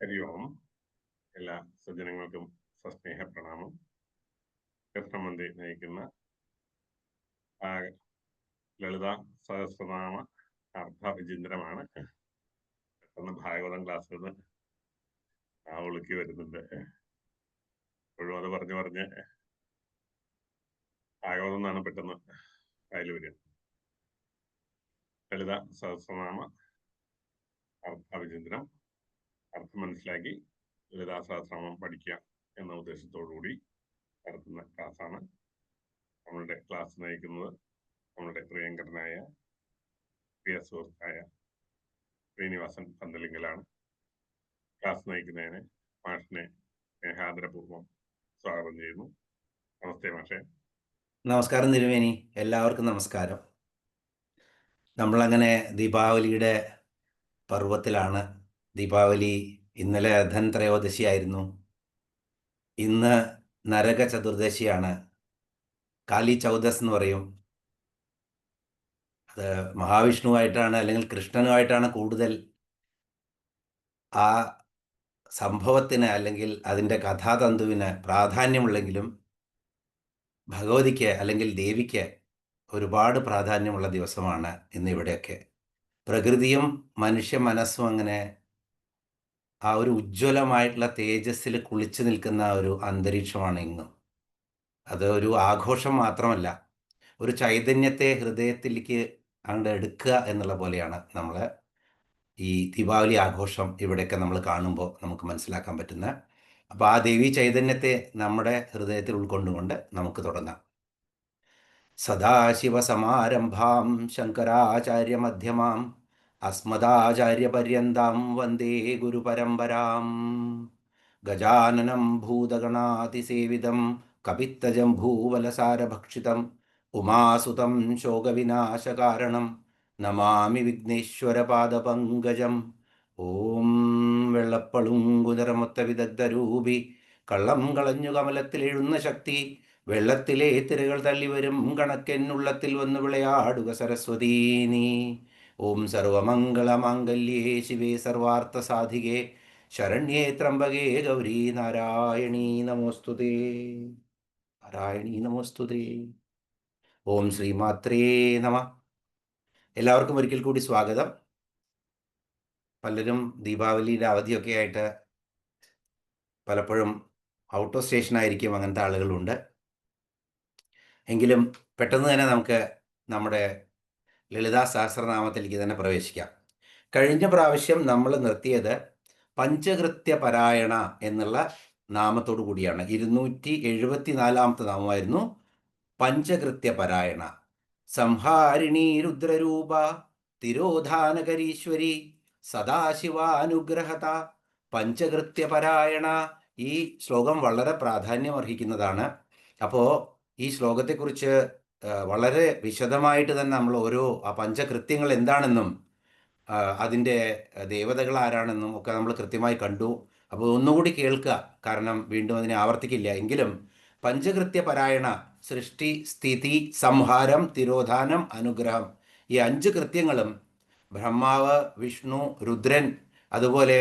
ഹരി ഓം. എല്ലാ സജ്ജനങ്ങൾക്കും സസ്നേഹ പ്രണാമം. കൃഷ്ണമന്തി നയിക്കുന്ന ലളിത സഹസ്രനാമ അർത്ഥവിചിന്തനമാണ്. പെട്ടെന്ന് ഭാഗവതം ക്ലാസ്സിൽ നിന്ന് ഒളുക്കി വരുന്നുണ്ട്. എപ്പോഴും അത് പറഞ്ഞ് ഭാഗവതം എന്നാണ് പെട്ടെന്ന് അതിൽ വരിക. ലളിത സഹസ്രനാമ അർത്ഥവിചിന്തനം, അർത്ഥം മനസ്സിലാക്കി ലളിതാ സഹസ്രനാമം പഠിക്കുക എന്ന ഉദ്ദേശത്തോടുകൂടി നടത്തുന്ന ക്ലാസ്സാണ്. നമ്മളുടെ ക്ലാസ് നയിക്കുന്നത് നമ്മളുടെ പ്രിയങ്കരനായ പ്രിയ സുഹൃത്തായ ശ്രീനിവാസൻ പന്തലിങ്കലാണ്. ക്ലാസ് നയിക്കുന്നതിന് മാഷിനെ സ്നേഹാദരപൂർവ്വം സ്വാഗതം ചെയ്യുന്നു. നമസ്തേ മാഷെ. നമസ്കാരം തിരുമേനി, എല്ലാവർക്കും നമസ്കാരം. നമ്മളങ്ങനെ ദീപാവലിയുടെ പർവ്വത്തിലാണ്. ദീപാവലി ഇന്നലെ ധൻത്രയോദശി ആയിരുന്നു. ഇന്ന് നരക ചതുർദശിയാണ്. കാലി ചൗദസ് എന്ന് പറയും. അത് മഹാവിഷ്ണുവായിട്ടാണ് അല്ലെങ്കിൽ കൃഷ്ണനുമായിട്ടാണ് കൂടുതൽ ആ സംഭവത്തിന് അല്ലെങ്കിൽ അതിൻ്റെ കഥാതന്തുവിന് പ്രാധാന്യമുള്ളെങ്കിലും ഭഗവതിക്ക് അല്ലെങ്കിൽ ദേവിക്ക് ഒരുപാട് പ്രാധാന്യമുള്ള ദിവസമാണ് ഇന്ന് ഇവിടെയൊക്കെ. പ്രകൃതിയും മനുഷ്യ മനസ്സും അങ്ങനെ ആ ഒരു ഉജ്ജ്വലമായിട്ടുള്ള തേജസ്സിൽ കുളിച്ചു നിൽക്കുന്ന ഒരു അന്തരീക്ഷമാണ് ഇന്നും. അത് ഒരു ആഘോഷം മാത്രമല്ല, ഒരു ചൈതന്യത്തെ ഹൃദയത്തിലേക്ക് അങ്ങോട്ട് എടുക്കുക എന്നുള്ള പോലെയാണ് നമ്മൾ ഈ ദീപാവലി ആഘോഷം ഇവിടെയൊക്കെ നമ്മൾ കാണുമ്പോൾ നമുക്ക് മനസ്സിലാക്കാൻ പറ്റുന്ന. അപ്പോൾ ആ ദേവീ ചൈതന്യത്തെ നമ്മുടെ ഹൃദയത്തിൽ ഉൾക്കൊണ്ടുകൊണ്ട് നമുക്ക് തുടങ്ങാം. സദാശിവസമാരംഭാം ശങ്കരാചാര്യമധ്യമാം അസ്മദാചാര്യപര്യന്താം വന്ദേ ഗുരുപരമ്പരാം. ഗജാനനം ഭൂതഗണാതിസേവിതം കപിത്തജംഭൂവലസാരഭക്ഷിതം ഉമാസുതം ശോകവിനാശകാരണം നമാമി വിഘ്നേശ്വരപാദപങ്കജം. ഓം വെള്ളപ്പളുങ്കുനിറമൊത്ത വിദഗ്ധരൂപി കള്ളം കളഞ്ഞു കമലത്തിലെഴുന്ന ശക്തി വെള്ളത്തിലെ തിരകൾ തള്ളിവരും കണക്കെന്നുള്ളത്തിൽ വന്നു വിളയാടുക സരസ്വതീ നീ. ഓം സർവമംഗളമാംഗല്യേ ശിവേ സർവാർത്ഥ സാധികേ ശരണ്യേ ത്രംബകേ ഗൗരീ നാരായണീ നമോസ്തുതേ. നാരായണീ നമോസ്തുതേ. ഓം ശ്രീമാത്രേ നമ. എല്ലാവർക്കും ഒരിക്കൽ കൂടി സ്വാഗതം. പലരും ദീപാവലിയുടെ അവധിയൊക്കെ ആയിട്ട് പലപ്പോഴും ഔട്ട് ഓഫ് സ്റ്റേഷനായിരിക്കും, അങ്ങനത്തെ ആളുകളുണ്ട്. എങ്കിലും പെട്ടെന്ന് തന്നെ നമുക്ക് നമ്മുടെ ലളിതാ സഹസ്രനാമത്തിലേക്ക് തന്നെ പ്രവേശിക്കാം. കഴിഞ്ഞ പ്രാവശ്യം നമ്മൾ നിർത്തിയത് പഞ്ചകൃത്യ പരായണ എന്നുള്ള നാമത്തോടു കൂടിയാണ്. 274 നാമമായിരുന്നു പഞ്ചകൃത്യ പരായണ. സംഹാരിണി രുദ്രരൂപ തിരോധാനകരീശ്വരി സദാശിവാനുഗ്രഹത പഞ്ചകൃത്യ പരായണ. ഈ ശ്ലോകം വളരെ പ്രാധാന്യം അർഹിക്കുന്നതാണ്. അപ്പോൾ ഈ ശ്ലോകത്തെക്കുറിച്ച് വളരെ വിശദമായിട്ട് തന്നെ നമ്മൾ ഓരോ ആ പഞ്ചകൃത്യങ്ങൾ എന്താണെന്നും അതിൻ്റെ ദേവതകൾ ആരാണെന്നും ഒക്കെ നമ്മൾ കൃത്യമായി കണ്ടു. അപ്പോൾ ഒന്നുകൂടി കേൾക്കുക, കാരണം വീണ്ടും അതിനെ ആവർത്തിക്കില്ല. എങ്കിലും പഞ്ചകൃത്യ പരായണ സൃഷ്ടി, സ്ഥിതി, സംഹാരം, തിരോധാനം, അനുഗ്രഹം, ഈ 5 കൃത്യങ്ങളും ബ്രഹ്മാവ്, വിഷ്ണു, രുദ്രൻ, അതുപോലെ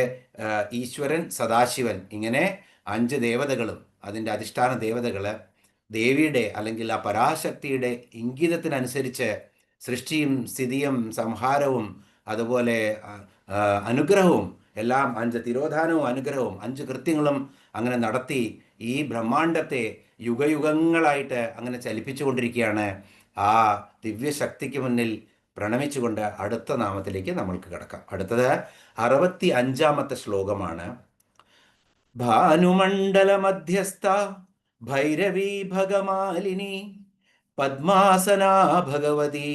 ഈശ്വരൻ, സദാശിവൻ, ഇങ്ങനെ 5 ദേവതകളും അതിൻ്റെ അധിഷ്ഠാന ദേവതകൾ ദേവിയുടെ അല്ലെങ്കിൽ ആ പരാശക്തിയുടെ ഇംഗിതത്തിനനുസരിച്ച് സൃഷ്ടിയും സ്ഥിതിയും സംഹാരവും അതുപോലെ അനുഗ്രഹവും എല്ലാം 5 തിരോധാനവും അനുഗ്രഹവും 5 കൃത്യങ്ങളും അങ്ങനെ നടത്തി ഈ ബ്രഹ്മാണ്ടത്തെ യുഗയുഗങ്ങളായിട്ട് അങ്ങനെ ചലിപ്പിച്ചുകൊണ്ടിരിക്കുകയാണ്. ആ ദിവ്യശക്തിക്ക് മുന്നിൽ പ്രണമിച്ചുകൊണ്ട് അടുത്ത നാമത്തിലേക്ക് നമ്മൾക്ക് കിടക്കാം. അടുത്തത് 65-ാമത്തെ ശ്ലോകമാണ്. ഭാനുമണ്ഡല മധ്യസ്ഥ ഭൈരവീ ഭഗമാലിനി പദ്മാസനാ ഭഗവതി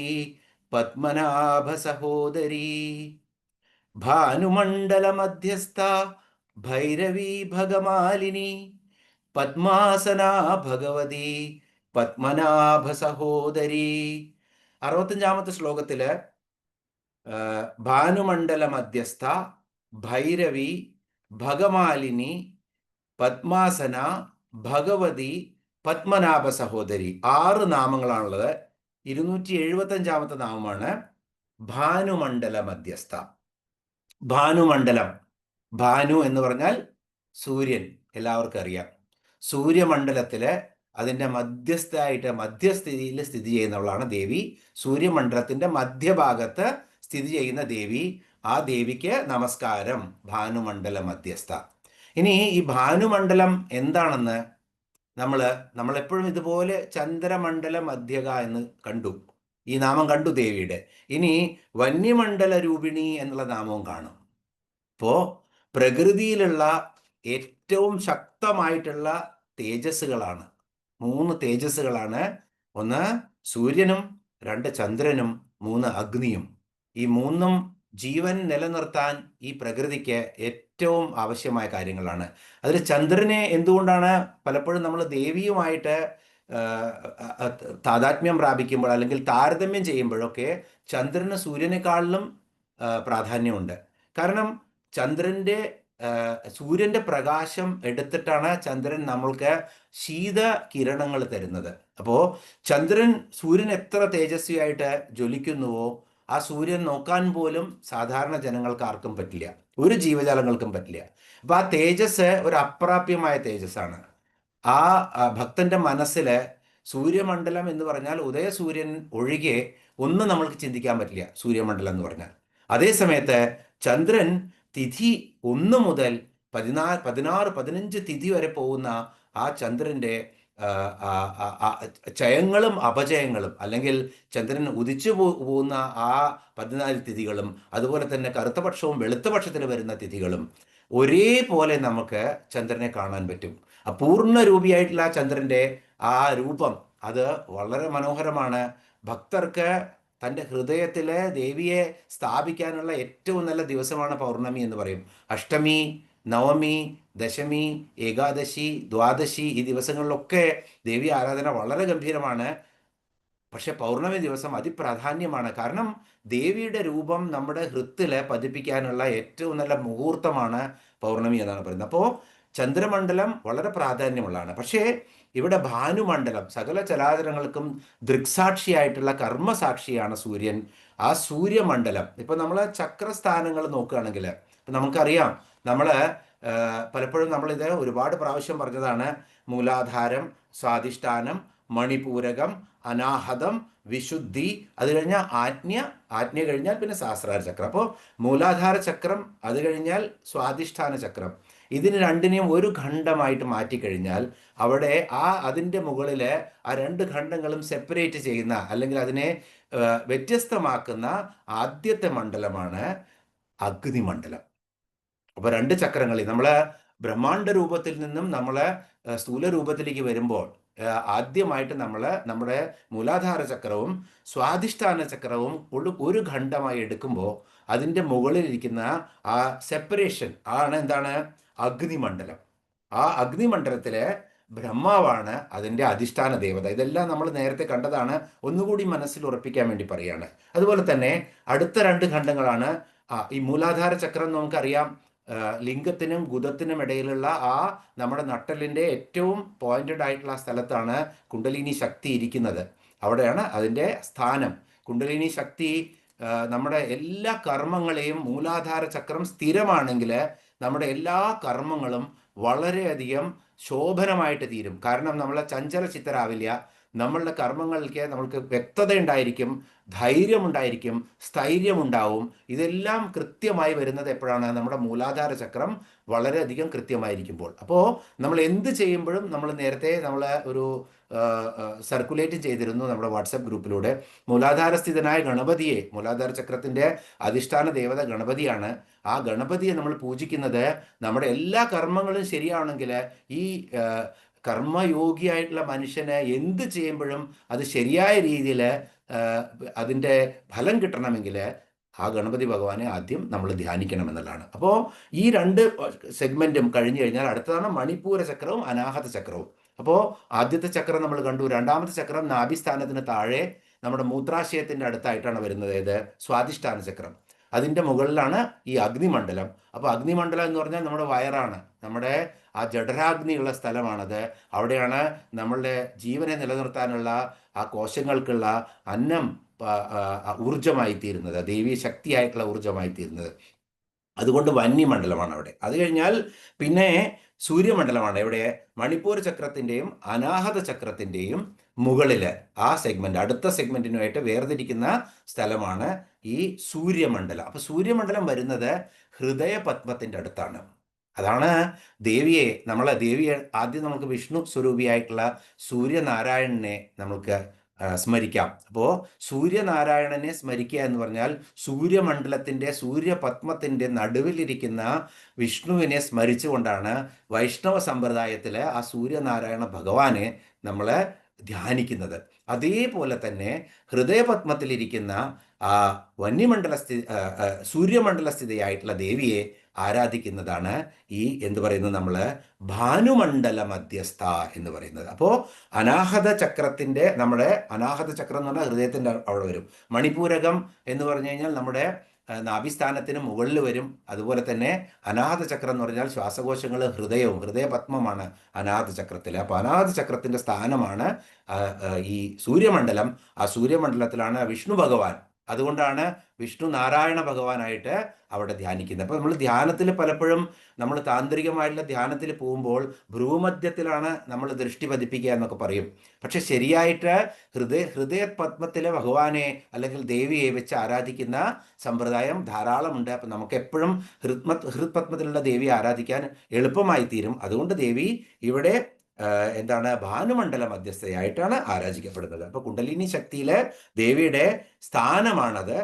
പത്മനാഭ സഹോദരീ. ഭാനുമണ്ഡല മധ്യസ്ഥ ഭൈരവീ ഭഗമാലിനി പദ്മാസനാ ഭഗവതി പത്മനാഭ സഹോദരീ. 65-ാമത്തെ ശ്ലോകത്തില് ഭാനുമണ്ഡല മധ്യസ്ഥ ഭൈരവി ഭഗമാലിനി പദ്മാസന ഭഗവതി പത്മനാഭ സഹോദരി. 6 നാമങ്ങളാണുള്ളത്. 275-ാമത്തെ നാമമാണ് ഭാനുമണ്ഡല മധ്യസ്ഥ. ഭാനുമണ്ഡലം ഭാനു എന്ന് പറഞ്ഞാൽ സൂര്യൻ, എല്ലാവർക്കും അറിയാം. സൂര്യമണ്ഡലത്തിലെ അതിൻ്റെ മധ്യസ്ഥിതിയിൽ സ്ഥിതി ചെയ്യുന്നവളാണ് ദേവി. സൂര്യമണ്ഡലത്തിൻ്റെ മധ്യഭാഗത്ത് സ്ഥിതി ചെയ്യുന്ന ദേവി. ആ ദേവിക്ക് നമസ്കാരം, ഭാനുമണ്ഡല മധ്യസ്ഥ. ഇനി ഈ ഭാനുമണ്ഡലം എന്താണെന്ന് നമ്മളെപ്പോഴും ഇതുപോലെ ചന്ദ്രമണ്ഡല മധ്യക എന്ന് കണ്ടു, ഈ നാമം കണ്ടു ദേവിയുടെ. ഇനി വന്യമണ്ഡല രൂപിണി എന്നുള്ള നാമവും കാണും. അപ്പോൾ പ്രകൃതിയിലുള്ള ഏറ്റവും ശക്തമായിട്ടുള്ള തേജസ്സുകളാണ്, 3 തേജസ്സുകളാണ്. 1 സൂര്യനും, 2 ചന്ദ്രനും, 3 അഗ്നിയും. ഈ 3ഉം ജീവൻ നിലനിർത്താൻ ഈ പ്രകൃതിക്ക് ഏറ്റവും ആവശ്യമായ കാര്യങ്ങളാണ്. അതിൽ ചന്ദ്രനെ എന്തുകൊണ്ടാണ് പലപ്പോഴും നമ്മൾ ദേവിയുമായിട്ട് താദാത്മ്യം പ്രാപിക്കുമ്പോൾ അല്ലെങ്കിൽ താരതമ്യം ചെയ്യുമ്പോഴൊക്കെ ചന്ദ്രന് സൂര്യനേക്കാളിലും പ്രാധാന്യമുണ്ട്. കാരണം സൂര്യൻ്റെ പ്രകാശം എടുത്തിട്ടാണ് ചന്ദ്രൻ നമ്മൾക്ക് ശീത കിരണങ്ങൾ തരുന്നത്. അപ്പോൾ സൂര്യൻ എത്ര തേജസ്വിയായിട്ട് ജ്വലിക്കുന്നുവോ ആ സൂര്യൻ നോക്കാൻ പോലും സാധാരണ ജനങ്ങൾക്ക് ആർക്കും പറ്റില്ല, ഒരു ജീവജാലങ്ങൾക്കും പറ്റില്ല. അപ്പോൾ ആ തേജസ് ഒരു അപ്രാപ്യമായ തേജസ്സാണ്. ആ ഭക്തന്റെ മനസ്സിൽ സൂര്യമണ്ഡലം എന്ന് പറഞ്ഞാൽ ഉദയസൂര്യൻ ഒഴികെ ഒന്നും നമ്മൾക്ക് ചിന്തിക്കാൻ പറ്റില്ല സൂര്യമണ്ഡലം എന്ന് പറഞ്ഞാൽ. അതേസമയത്ത് ചന്ദ്രൻ തിഥി 1 മുതൽ 15 തിഥി വരെ പോകുന്ന ആ ചന്ദ്രൻ്റെ ചയങ്ങളും അപചയങ്ങളും, അല്ലെങ്കിൽ ചന്ദ്രൻ ഉദിച്ചു പോകുന്ന ആ 14 തിഥികളും, അതുപോലെ തന്നെ കറുത്ത പക്ഷവും വെളുത്ത പക്ഷത്തിൽ വരുന്ന തിഥികളും ഒരേപോലെ നമുക്ക് ചന്ദ്രനെ കാണാൻ പറ്റും. അപൂർണ്ണ രൂപിയായിട്ടുള്ള ചന്ദ്രൻ്റെ ആ രൂപം അത് വളരെ മനോഹരമാണ്. ഭക്തർക്ക് തൻ്റെ ഹൃദയത്തിൽ ദേവിയെ സ്ഥാപിക്കാനുള്ള ഏറ്റവും നല്ല ദിവസമാണ് പൗർണമി എന്ന് പറയും. അഷ്ടമി, നവമി, ദശമി, ഏകാദശി, ദ്വാദശി ഈ ദിവസങ്ങളിലൊക്കെ ദേവി ആരാധന വളരെ ഗംഭീരമാണ്. പക്ഷെ പൗർണമി ദിവസം അതിപ്രാധാന്യമാണ്. കാരണം ദേവിയുടെ രൂപം നമ്മുടെ ഹൃത്തിൽ പതിപ്പിക്കാനുള്ള ഏറ്റവും നല്ല മുഹൂർത്തമാണ് പൗർണമി എന്നാണ് പറയുന്നത്. അപ്പോൾ ചന്ദ്രമണ്ഡലം വളരെ പ്രാധാന്യമുള്ളതാണ്. പക്ഷേ ഇവിടെ ഭാനുമണ്ഡലം, സകല ചരാചരങ്ങൾക്കും ദൃക്സാക്ഷിയായിട്ടുള്ള കർമ്മസാക്ഷിയാണ് സൂര്യൻ. ആ സൂര്യമണ്ഡലം ഇപ്പം നമ്മൾ ചക്രസ്ഥാനങ്ങൾ നോക്കുകയാണെങ്കിൽ ഇപ്പം നമുക്കറിയാം, പലപ്പോഴും നമ്മളിത് ഒരുപാട് പ്രാവശ്യം പറഞ്ഞതാണ്. മൂലാധാരം, സ്വാധിഷ്ഠാനം, മണിപൂരകം, അനാഹതം, വിശുദ്ധി, അത് കഴിഞ്ഞാൽ ആജ്ഞ കഴിഞ്ഞാൽ പിന്നെ സഹസ്രാര ചക്രം. അപ്പോൾ മൂലാധാര ചക്രം, അത് കഴിഞ്ഞാൽ സ്വാധിഷ്ഠാന ചക്രം. ഇതിന് രണ്ടിനെയും ഒരു ഖണ്ഡമായിട്ട് മാറ്റിക്കഴിഞ്ഞാൽ അവിടെ അതിൻ്റെ മുകളിൽ ആ 2 ഖണ്ഡങ്ങളും സെപ്പറേറ്റ് ചെയ്യുന്ന, അല്ലെങ്കിൽ അതിനെ വ്യത്യസ്തമാക്കുന്ന ആദ്യത്തെ മണ്ഡലമാണ് അഗ്നിമണ്ഡലം. അപ്പോൾ 2 ചക്രങ്ങളിൽ നമ്മൾ ബ്രഹ്മാണ്ഡ രൂപത്തിൽ നിന്നും നമ്മൾ സ്ഥൂല രൂപത്തിലേക്ക് വരുമ്പോൾ ആദ്യമായിട്ട് നമ്മുടെ മൂലാധാര ചക്രവും സ്വാധിഷ്ഠാന ചക്രവും ഒരു ഖണ്ഡമായി എടുക്കുമ്പോൾ അതിൻ്റെ മുകളിലിരിക്കുന്ന ആ സെപ്പറേഷൻ ആണ് എന്താണ്? അഗ്നിമണ്ഡലം. ആ അഗ്നിമണ്ഡലത്തിലെ ബ്രഹ്മാവാണ് അതിൻ്റെ അധിഷ്ഠാന ദേവത. ഇതെല്ലാം നമ്മൾ നേരത്തെ കണ്ടതാണ്, ഒന്നുകൂടി മനസ്സിൽ ഉറപ്പിക്കാൻ വേണ്ടി പറയുകയാണ്. അതുപോലെ തന്നെ അടുത്ത 2 ഖണ്ഡങ്ങളാണ് ഈ മൂലാധാര ചക്രം. നമുക്കറിയാം, ലിംഗത്തിനും ഗുദത്തിനും ഇടയിലുള്ള നമ്മുടെ നട്ടലിൻ്റെ ഏറ്റവും പോയിന്റഡ് ആയിട്ടുള്ള സ്ഥലത്താണ് കുണ്ടലിനി ശക്തി ഇരിക്കുന്നത്. അവിടെയാണ് അതിൻ്റെ സ്ഥാനം. കുണ്ടലിനി ശക്തി നമ്മുടെ എല്ലാ കർമ്മങ്ങളെയും, മൂലാധാര ചക്രം സ്ഥിരമാണെങ്കിൽ നമ്മുടെ എല്ലാ കർമ്മങ്ങളും വളരെയധികം ശോഭനമായിട്ട് തീരും. കാരണം നമ്മൾ ചഞ്ചല ചിത്തരാവില്ല. നമ്മളുടെ കർമ്മങ്ങൾക്ക് നമ്മൾക്ക് വ്യക്തത ഉണ്ടായിരിക്കും, ധൈര്യമുണ്ടായിരിക്കും, സ്ഥൈര്യമുണ്ടാവും. ഇതെല്ലാം കൃത്യമായി വരുന്നത് എപ്പോഴാണ്? നമ്മുടെ മൂലാധാര ചക്രം വളരെയധികം കൃത്യമായിരിക്കുമ്പോൾ. അപ്പോൾ നമ്മൾ എന്ത് ചെയ്യുമ്പോഴും നേരത്തെ ഒരു സർക്കുലേറ്റ് ചെയ്തിരുന്നു നമ്മുടെ വാട്സപ്പ് ഗ്രൂപ്പിലൂടെ. മൂലാധാരസ്ഥിതനായ ഗണപതിയെ, മൂലാധാര ചക്രത്തിൻ്റെ അധിഷ്ഠാന ദേവത ഗണപതിയാണ്. ആ ഗണപതിയെ നമ്മൾ പൂജിക്കുന്നത് നമ്മുടെ എല്ലാ കർമ്മങ്ങളും ശരിയാണെങ്കിൽ ഈ കർമ്മയോഗിയായിട്ടുള്ള മനുഷ്യന് എന്ത് ചെയ്യുമ്പോഴും അത് ശരിയായ രീതിയിൽ അതിൻ്റെ ഫലം കിട്ടണമെങ്കിൽ ആ ഗണപതി ഭഗവാനെ ആദ്യം നമ്മൾ ധ്യാനിക്കണമെന്നുള്ളതാണ്. അപ്പോൾ ഈ 2 സെഗ്മെൻറ്റും കഴിഞ്ഞു കഴിഞ്ഞാൽ അടുത്തതാണ് മണിപ്പൂര ചക്രവും അനാഹത ചക്രവും. അപ്പോൾ ആദ്യത്തെ ചക്രം നമ്മൾ കണ്ടു. രണ്ടാമത്തെ ചക്രം നാഭിസ്ഥാനത്തിന് താഴെ നമ്മുടെ മൂത്രാശയത്തിൻ്റെ അടുത്തായിട്ടാണ് വരുന്നത്. ഇത് സ്വാധിഷ്ഠാന ചക്രം. അതിൻ്റെ മുകളിലാണ് ഈ അഗ്നിമണ്ഡലം. അപ്പോൾ അഗ്നിമണ്ഡലം എന്ന് പറഞ്ഞാൽ നമ്മുടെ വയറാണ്, നമ്മുടെ ആ ജഠരാഗ്നിയുള്ള സ്ഥലമാണത്. അവിടെയാണ് നമ്മളുടെ ജീവനെ നിലനിർത്താനുള്ള ആ കോശങ്ങൾക്കുള്ള അന്നം ഊർജമായി തീരുന്നത്, ദേവീ ശക്തിയായിട്ടുള്ള ഊർജമായി തീരുന്നത്. അതുകൊണ്ട് വന്യമണ്ഡലമാണ് അവിടെ. അത് കഴിഞ്ഞാൽ പിന്നെ സൂര്യമണ്ഡലമാണ് ഇവിടെ മണിപ്പൂർ ചക്രത്തിൻ്റെയും അനാഹത ചക്രത്തിൻ്റെയും മുകളിൽ ആ സെഗ്മെന്റ്, അടുത്ത സെഗ്മെന്റിനുമായിട്ട് വേർതിരിക്കുന്ന സ്ഥലമാണ് ഈ സൂര്യമണ്ഡലം. അപ്പൊ സൂര്യമണ്ഡലം വരുന്നത് ഹൃദയപത്മത്തിന്റെ അടുത്താണ്. അതാണ് ദേവിയെ ആദ്യം നമുക്ക് വിഷ്ണു സ്വരൂപിയായിട്ടുള്ള സൂര്യനാരായണനെ നമുക്ക് സ്മരിക്കാം. അപ്പോൾ സൂര്യനാരായണനെ സ്മരിക്കുക എന്ന് പറഞ്ഞാൽ സൂര്യപത്മത്തിന്റെ നടുവിലിരിക്കുന്ന വിഷ്ണുവിനെ സ്മരിച്ചുകൊണ്ടാണ് വൈഷ്ണവ സമ്പ്രദായത്തിൽ ആ സൂര്യനാരായണ ഭഗവാനെ നമ്മൾ ധ്യാനിക്കുന്നത്. അതേപോലെ തന്നെ ഹൃദയപത്മത്തിലിരിക്കുന്ന ആ സൂര്യമണ്ഡല സ്ഥിതിയായിട്ടുള്ള ദേവിയെ ആരാധിക്കുന്നതാണ് ഈ എന്ത് പറയുന്നത് നമ്മൾ ഭാനുമണ്ഡല മധ്യസ്ഥ എന്ന് പറയുന്നത്. അപ്പോൾ നമ്മുടെ അനാഹത ചക്രം എന്ന് പറഞ്ഞാൽ ഹൃദയത്തിൻ്റെ അവിടെ വരും. മണിപൂരകം എന്ന് പറഞ്ഞു കഴിഞ്ഞാൽ നമ്മുടെ നാഭിസ്ഥാനത്തിന് മുകളിൽ വരും. അതുപോലെ തന്നെ അനാഹത ചക്രം എന്ന് പറഞ്ഞാൽ ശ്വാസകോശങ്ങൾ, ഹൃദയപത്മമാണ് അനാഹത ചക്രത്തിൽ. അപ്പോൾ അനാഹത ചക്രത്തിന്റെ സ്ഥാനമാണ് ഈ സൂര്യമണ്ഡലം. ആ സൂര്യമണ്ഡലത്തിലാണ് വിഷ്ണു ഭഗവാൻ. അതുകൊണ്ടാണ് വിഷ്ണു നാരായണ ഭഗവാനായിട്ട് അവിടെ ധ്യാനിക്കുന്നത്. അപ്പോൾ നമ്മൾ ധ്യാനത്തിൽ പലപ്പോഴും നമ്മൾ താന്ത്രികമായിട്ടുള്ള ധ്യാനത്തിൽ പോകുമ്പോൾ ഭ്രൂമധ്യത്തിലാണ് നമ്മൾ ദൃഷ്ടി പതിപ്പിക്കുക എന്നൊക്കെ പറയും. പക്ഷെ ശരിയായിട്ട് ഹൃദയപത്മത്തിലെ ഭഗവാനെ അല്ലെങ്കിൽ ദേവിയെ വെച്ച് ആരാധിക്കുന്ന സമ്പ്രദായം ധാരാളമുണ്ട്. അപ്പം നമുക്ക് എപ്പോഴും ഹൃത്പത്മത്തിലുള്ള ദേവിയെ ആരാധിക്കാൻ എളുപ്പമായി തീരും. അതുകൊണ്ട് ദേവി ഇവിടെ ഭാനുമണ്ഡല മധ്യസ്ഥയായിട്ടാണ് ആരാധിക്കപ്പെടുന്നത്. അപ്പോൾ കുണ്ടലിനി ശക്തിയിലെ ദേവിയുടെ സ്ഥാനമാണത്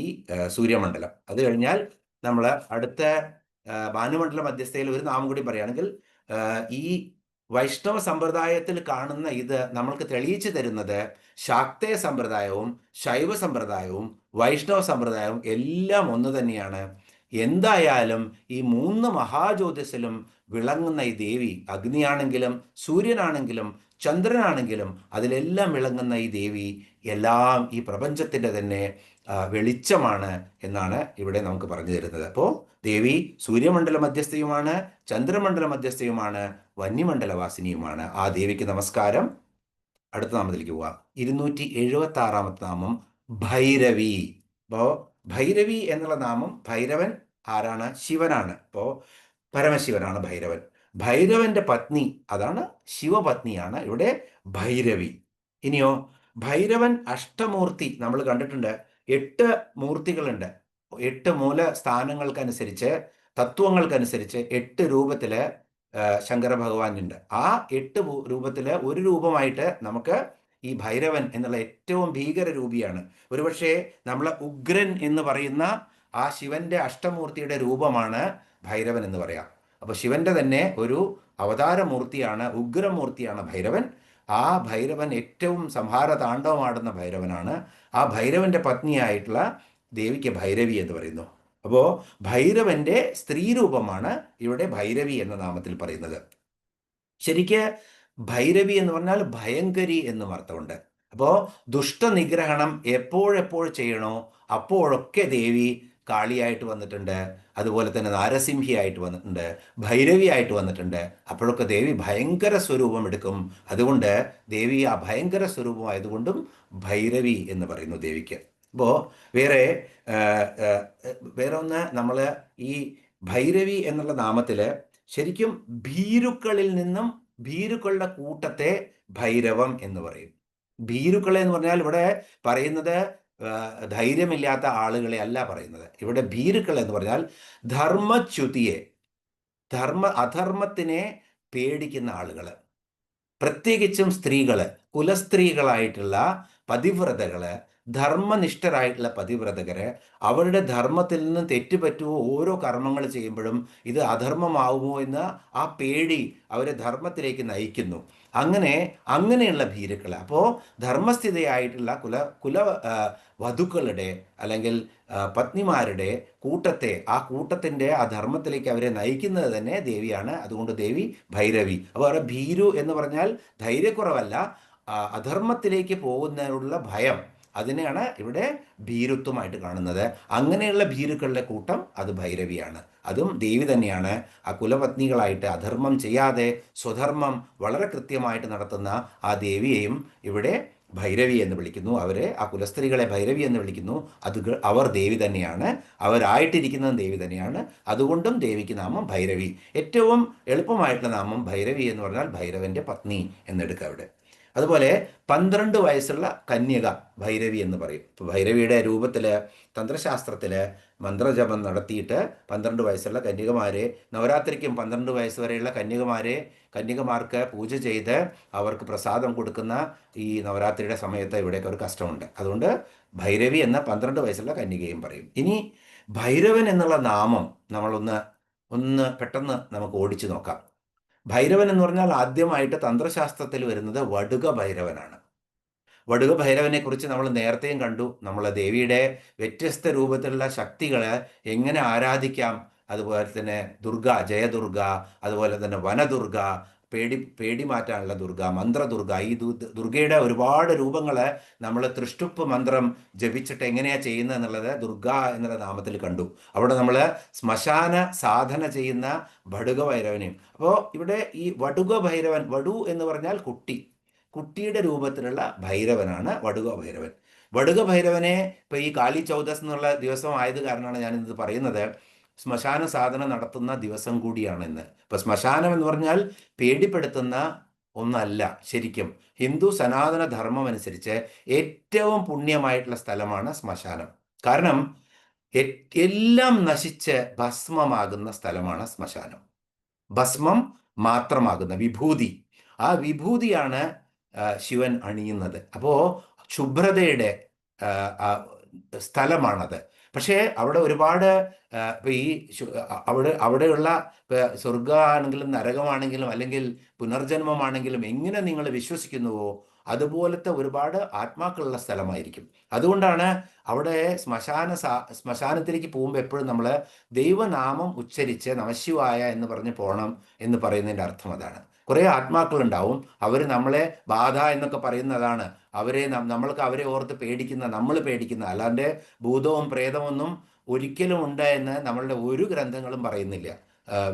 ഈ സൂര്യമണ്ഡലം. അത് കഴിഞ്ഞാൽ നമ്മൾ അടുത്ത ഭാനുമണ്ഡല മധ്യസ്ഥയിൽ ഒരു നാമം കൂടി പറയുകയാണെങ്കിൽ ഈ വൈഷ്ണവ സമ്പ്രദായത്തിൽ കാണുന്ന ഇത് നമ്മൾക്ക് തെളിയിച്ചു തരുന്നത് ശാക്തേയ സമ്പ്രദായവും ശൈവ സമ്പ്രദായവും വൈഷ്ണവ സമ്പ്രദായവും എല്ലാം ഒന്ന് തന്നെയാണ്. എന്തായാലും ഈ 3 മഹാജ്യോതിസിലും വിളങ്ങുന്ന ഈ ദേവി, അഗ്നിയാണെങ്കിലും സൂര്യനാണെങ്കിലും ചന്ദ്രനാണെങ്കിലും അതിലെല്ലാം വിളങ്ങുന്ന ഈ ദേവി എല്ലാം ഈ പ്രപഞ്ചത്തിൻ്റെ തന്നെ വെളിച്ചമാണ് എന്നാണ് ഇവിടെ നമുക്ക് പറഞ്ഞു തരുന്നത്. അപ്പോൾ ദേവി സൂര്യമണ്ഡല മധ്യസ്ഥയുമാണ്, ചന്ദ്രമണ്ഡല മധ്യസ്ഥയുമാണ്, വന്യമണ്ഡലവാസിനിയുമാണ്. ആ ദേവിക്ക് നമസ്കാരം. അടുത്ത നാമത്തിലേക്ക് പോവാം. 276ാമത്തെ നാമം ഭൈരവി. അപ്പോൾ ഭൈരവി എന്നുള്ള നാമം, ഭൈരവൻ ആരാണ്? ശിവനാണ്. അപ്പോൾ പരമശിവനാണ് ഭൈരവൻ. ഭൈരവന്റെ പത്നി, അതാണ് ശിവപത്നിയാണ് ഇവിടെ ഭൈരവി. ഇനിയോ ഭൈരവൻ അഷ്ടമൂർത്തി നമ്മൾ കണ്ടിട്ടുണ്ട്. 8 മൂർത്തികളുണ്ട്. 8 മൂല സ്ഥാനങ്ങൾക്കനുസരിച്ച്, തത്വങ്ങൾക്കനുസരിച്ച് 8 രൂപത്തില് ശങ്കര ഭഗവാനുണ്ട്. ആ 8 രൂപത്തില് ഒരു രൂപമായിട്ട് നമുക്ക് ഈ ഭൈരവൻ എന്നുള്ള ഏറ്റവും ഭീകര രൂപിയാണ്. ഒരുപക്ഷെ നമ്മളെ ഉഗ്രൻ എന്ന് പറയുന്ന ആ ശിവന്റെ അഷ്ടമൂർത്തിയുടെ രൂപമാണ് ഭൈരവൻ എന്ന് പറയാം. അപ്പോൾ ശിവന്റെ തന്നെ ഒരു അവതാരമൂർത്തിയാണ്, ഉഗ്രമൂർത്തിയാണ് ഭൈരവൻ. ആ ഭൈരവൻ ഏറ്റവും സംഹാര താണ്ഡവമാടുന്ന ഭൈരവനാണ്. ആ ഭൈരവന്റെ പത്നിയായിട്ടുള്ള ദേവിക്ക് ഭൈരവി എന്ന് പറയുന്നു. അപ്പോൾ ഭൈരവന്റെ സ്ത്രീ രൂപമാണ് ഇവിടെ ഭൈരവി എന്ന നാമത്തിൽ പറയുന്നത്. ശരിക്ക് ഭൈരവി എന്ന് പറഞ്ഞാൽ ഭയങ്കരി എന്നും അർത്ഥമുണ്ട്. അപ്പോൾ ദുഷ്ടനിഗ്രഹണം എപ്പോഴെപ്പോൾ ചെയ്യണോ അപ്പോഴൊക്കെ ദേവി കാളിയായിട്ട് വന്നിട്ടുണ്ട്, അതുപോലെ തന്നെ നാരസിംഹിയായിട്ട് വന്നിട്ടുണ്ട്, ഭൈരവിയായിട്ട് വന്നിട്ടുണ്ട്. അപ്പോഴൊക്കെ ദേവി ഭയങ്കര സ്വരൂപം എടുക്കും. അതുകൊണ്ട് ദേവി ആ ഭയങ്കര സ്വരൂപമായതുകൊണ്ടും ഭൈരവി എന്ന് പറയുന്നു ദേവിക്ക്. അപ്പോൾ വേറെ ഒന്ന്, നമ്മൾ ഈ ഭൈരവി എന്നുള്ള നാമത്തിൽ ശരിക്കും ഭീരുക്കളുടെ കൂട്ടത്തെ ഭൈരവം എന്ന് പറയും. ഭീരുക്കളെ എന്ന് പറഞ്ഞാൽ ഇവിടെ പറയുന്നത് ധൈര്യമില്ലാത്ത ആളുകളെ അല്ല പറയുന്നത്. ഇവിടെ ഭീരുക്കൾ എന്ന് പറഞ്ഞാൽ ധർമ്മച്യുതിയെ, അധർമ്മത്തിനെ പേടിക്കുന്ന ആളുകൾ, പ്രത്യേകിച്ചും സ്ത്രീകള്, കുലസ്ത്രീകളായിട്ടുള്ള പതിവ്രതകള്, ധർമ്മനിഷ്ഠരായിട്ടുള്ള പതിവ്രതകര്, അവരുടെ ധർമ്മത്തിൽ നിന്നും തെറ്റുപറ്റുമോ, ഓരോ കർമ്മങ്ങൾ ചെയ്യുമ്പോഴും ഇത് അധർമ്മമാവുമോ എന്ന ആ പേടി അവരെ ധർമ്മത്തിലേക്ക് നയിക്കുന്നു. അങ്ങനെയുള്ള ഭീരുക്കൾ. അപ്പോൾ ധർമ്മസ്ഥിതയായിട്ടുള്ള വധുക്കളുടെ അല്ലെങ്കിൽ പത്നിമാരുടെ കൂട്ടത്തെ, ആ കൂട്ടത്തിൻ്റെ ആ ധർമ്മത്തിലേക്ക് അവരെ നയിക്കുന്നത് തന്നെ ദേവിയാണ്. അതുകൊണ്ട് ദേവി ഭൈരവി. അപ്പോൾ അവിടെ ഭീരു എന്ന് പറഞ്ഞാൽ ധൈര്യക്കുറവല്ല, അധർമ്മത്തിലേക്ക് പോകുന്നതിനുള്ള ഭയം, അതിനെയാണ് ഇവിടെ ഭീരുത്വമായിട്ട് കാണുന്നത്. അങ്ങനെയുള്ള ഭീരുക്കളുടെ കൂട്ടം അത് ഭൈരവിയാണ്. അതും ദേവി തന്നെയാണ്. ആ കുലപത്നികളായിട്ട് അധർമ്മം ചെയ്യാതെ സ്വധർമ്മം വളരെ കൃത്യമായിട്ട് നടത്തുന്ന ആ ദേവിയെയും ഇവിടെ ഭൈരവി എന്ന് വിളിക്കുന്നു. അവരെ, ആ കുലസ്ത്രീകളെ ഭൈരവി എന്ന് വിളിക്കുന്നു. അവർ ദേവി തന്നെയാണ്, അവരായിട്ടിരിക്കുന്നതും ദേവി തന്നെയാണ്. അതുകൊണ്ടും ദേവിക്ക് നാമം ഭൈരവി. ഏറ്റവും എളുപ്പമായിട്ടുള്ള നാമം ഭൈരവി എന്ന് പറഞ്ഞാൽ ഭൈരവന്റെ പത്നി എന്നെടുക്കുക അവിടെ. അതുപോലെ 12 വയസ്സുള്ള കന്യക ഭൈരവി എന്ന് പറയും. ഇപ്പോൾ ഭൈരവിയുടെ രൂപത്തിൽ തന്ത്രശാസ്ത്രത്തിൽ മന്ത്രജപം നടത്തിയിട്ട് 12 വയസ്സുള്ള കന്യകമാരെ, നവരാത്രിക്കും 12 വയസ്സ് വരെയുള്ള കന്യകമാർക്ക് പൂജ ചെയ്ത് അവർക്ക് പ്രസാദം കൊടുക്കുന്ന ഈ നവരാത്രിയുടെ സമയത്ത് ഇവിടെയൊക്കെ ഒരു കഷ്ടമുണ്ട്. അതുകൊണ്ട് ഭൈരവി എന്ന 12 വയസ്സുള്ള കന്യകയും പറയും. ഇനി ഭൈരവൻ എന്നുള്ള നാമം ഒന്ന് പെട്ടെന്ന് നമുക്ക് ഓടിച്ചു നോക്കാം. ഭൈരവൻ എന്ന് പറഞ്ഞാൽ ആദ്യമായിട്ട് തന്ത്രശാസ്ത്രത്തിൽ വരുന്നത് വടുക ഭൈരവനാണ്. വടുക ഭൈരവനെ കുറിച്ച് നമ്മൾ നേരത്തെയും കണ്ടു. നമ്മൾ ദേവിയുടെ വ്യത്യസ്ത രൂപത്തിലുള്ള ശക്തികളെ എങ്ങനെ ആരാധിക്കാം, അതുപോലെ തന്നെ ദുർഗ, ജയദുർഗ, അതുപോലെ തന്നെ വനദുർഗ, പേടി മാറ്റാനുള്ള ദുർഗ, മന്ത്രദുർഗ, ഈ ദുർഗയുടെ ഒരുപാട് രൂപങ്ങളെ നമ്മൾ തൃഷ്ടുപ്പ് മന്ത്രം ജപിച്ചിട്ട് എങ്ങനെയാണ് ചെയ്യുന്നത് എന്നുള്ളത് ദുർഗ എന്നുള്ള നാമത്തിൽ കണ്ടു. അവിടെ നമ്മൾ ശ്മശാന സാധന ചെയ്യുന്ന വടുക ഭൈരവനെയും. അപ്പോൾ ഇവിടെ ഈ വടുക ഭൈരവൻ, വടു എന്ന് പറഞ്ഞാൽ കുട്ടിയുടെ രൂപത്തിലുള്ള ഭൈരവനാണ് വടുക ഭൈരവൻ. വടുക ഭൈരവനെ ഇപ്പോൾ ഈ കാളി ചൗദസ് എന്നുള്ള ദിവസം ആയത് കാരണമാണ് ഞാനിത് പറയുന്നത്. ശ്മശാന സാധന നടത്തുന്ന ദിവസം കൂടിയാണ് ഇന്ന്. ഇപ്പൊ ശ്മശാനം എന്ന് പറഞ്ഞാൽ പേടിപ്പെടുത്തുന്ന ഒന്നല്ല. ശരിക്കും ഹിന്ദു സനാതന ധർമ്മം അനുസരിച്ച് ഏറ്റവും പുണ്യമായിട്ടുള്ള സ്ഥലമാണ് ശ്മശാനം. കാരണം എല്ലാം നശിച്ച് ഭസ്മമാകുന്ന സ്ഥലമാണ് ശ്മശാനം. ഭസ്മം മാത്രമാകുന്ന വിഭൂതി, ആ വിഭൂതിയാണ് ശിവൻ അണിയുന്നത്. അപ്പോൾ ശുഭ്രതയുടെ സ്ഥലമാണത്. പക്ഷേ അവിടെ ഒരുപാട് ഇപ്പം ഈ അവിടെയുള്ള സ്വർഗമാണെങ്കിലും നരകമാണെങ്കിലും അല്ലെങ്കിൽ പുനർജന്മമാണെങ്കിലും എങ്ങനെ നിങ്ങൾ വിശ്വസിക്കുന്നുവോ അതുപോലത്തെ ഒരുപാട് ആത്മാക്കളുള്ള സ്ഥലമായിരിക്കും. അതുകൊണ്ടാണ് അവിടെ ശ്മശാനത്തിലേക്ക് പോകുമ്പോൾ എപ്പോഴും നമ്മൾ ദൈവനാമം ഉച്ചരിച്ച് നമശിവായ എന്ന് പറഞ്ഞ് പോകണം എന്ന് പറയുന്നതിൻ്റെ അർത്ഥം അതാണ്. കുറേ ആത്മാക്കളുണ്ടാവും, അവർ നമ്മളെ ബാധ എന്നൊക്കെ പറയുന്നതാണ്. നമ്മൾക്ക് അവരെ ഓർത്ത് നമ്മൾ പേടിക്കുന്ന, അല്ലാണ്ട് ഭൂതവും പ്രേതമൊന്നും ഒരിക്കലും ഉണ്ട് എന്ന് നമ്മളുടെ ഒരു ഗ്രന്ഥങ്ങളും പറയുന്നില്ല.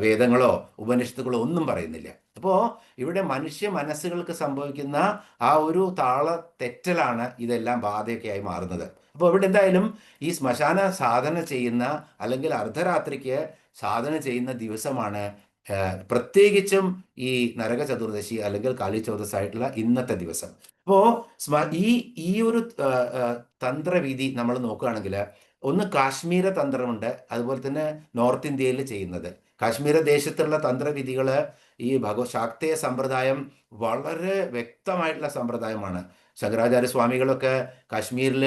വേദങ്ങളോ ഉപനിഷത്തുകളോ ഒന്നും പറയുന്നില്ല. അപ്പോൾ ഇവിടെ മനുഷ്യ മനസ്സുകൾക്ക് സംഭവിക്കുന്ന ആ ഒരു തെറ്റലാണ് ഇതെല്ലാം ബാധയൊക്കെ ആയി മാറുന്നത്. അപ്പോൾ ഇവിടെ എന്തായാലും ഈ ശ്മശാന സാധന ചെയ്യുന്ന അല്ലെങ്കിൽ അർദ്ധരാത്രിക്ക് സാധന ചെയ്യുന്ന ദിവസമാണ് പ്രത്യേകിച്ചും ഈ നരക ചതുർദശി അല്ലെങ്കിൽ കാളി ചൗദസ് ആയിട്ടുള്ള ഇന്നത്തെ ദിവസം. അപ്പോൾ ഈ ഒരു തന്ത്രവിധി നമ്മൾ നോക്കുകയാണെങ്കിൽ ഒന്ന് കാശ്മീര തന്ത്രമുണ്ട്, അതുപോലെ തന്നെ നോർത്ത് ഇന്ത്യയിൽ ചെയ്യുന്നത്. കാശ്മീര ദേശത്തുള്ള തന്ത്രവിധികൾ ഈ ശാക്തേയ സമ്പ്രദായം വളരെ വ്യക്തമായിട്ടുള്ള സമ്പ്രദായമാണ്. ശങ്കരാചാര്യ സ്വാമികളൊക്കെ കാശ്മീരിൽ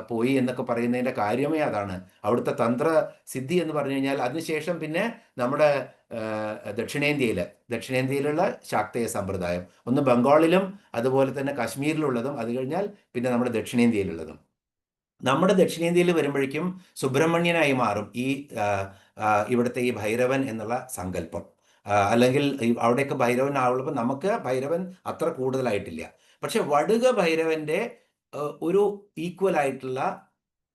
പോയി എന്നൊക്കെ പറയുന്നതിൻ്റെ കാര്യമേ അതാണ്. അവിടുത്തെ തന്ത്രസിദ്ധി എന്ന് പറഞ്ഞു കഴിഞ്ഞാൽ അതിനുശേഷം പിന്നെ നമ്മുടെ ദക്ഷിണേന്ത്യയിലുള്ള ശാക്തേയ സമ്പ്രദായം, ഒന്ന് ബംഗാളിലും അതുപോലെ തന്നെ കാശ്മീരിലുള്ളതും, അത് കഴിഞ്ഞാൽ പിന്നെ നമ്മുടെ ദക്ഷിണേന്ത്യയിലുള്ളതും. നമ്മുടെ ദക്ഷിണേന്ത്യയിൽ വരുമ്പോഴേക്കും സുബ്രഹ്മണ്യനായി മാറും ഇവിടുത്തെ ഈ ഭൈരവൻ എന്നുള്ള സങ്കല്പം. അല്ലെങ്കിൽ അവിടെയൊക്കെ ഭൈരവൻ ആവുള്ളപ്പോൾ നമുക്ക് ഭൈരവൻ അത്ര കൂടുതലായിട്ടില്ല. പക്ഷെ വടുക ഭൈരവന്റെ ഒരു ഈക്വൽ ആയിട്ടുള്ള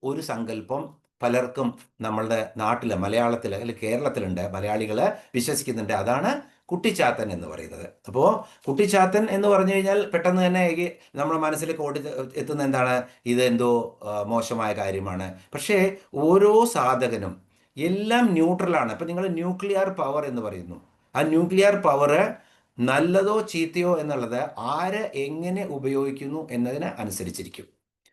ഒരു സങ്കല്പം പലർക്കും നമ്മളുടെ നാട്ടിൽ, മലയാളത്തിൽ അല്ലെങ്കിൽ കേരളത്തിലുണ്ട്, മലയാളികൾ വിശ്വസിക്കുന്നുണ്ട്. അതാണ് കുട്ടിച്ചാത്തൻ എന്ന് പറയുന്നത്. അപ്പോൾ കുട്ടിച്ചാത്തൻ എന്ന് പറഞ്ഞു കഴിഞ്ഞാൽ പെട്ടെന്ന് തന്നെ നമ്മുടെ മനസ്സിലേക്ക് എത്തുന്ന എന്താണ്, ഇതെന്തോ മോശമായ കാര്യമാണ്. പക്ഷേ ഓരോ സാധകനും എല്ലാം ന്യൂട്രലാണ്. ഇപ്പം നിങ്ങൾ ന്യൂക്ലിയർ പവർ എന്ന് പറയുന്നു. ആ ന്യൂക്ലിയർ പവർ നല്ലതോ ചീത്തയോ എന്നുള്ളത് ആര് എങ്ങനെ ഉപയോഗിക്കുന്നു എന്നതിന് അനുസരിച്ചിരിക്കും.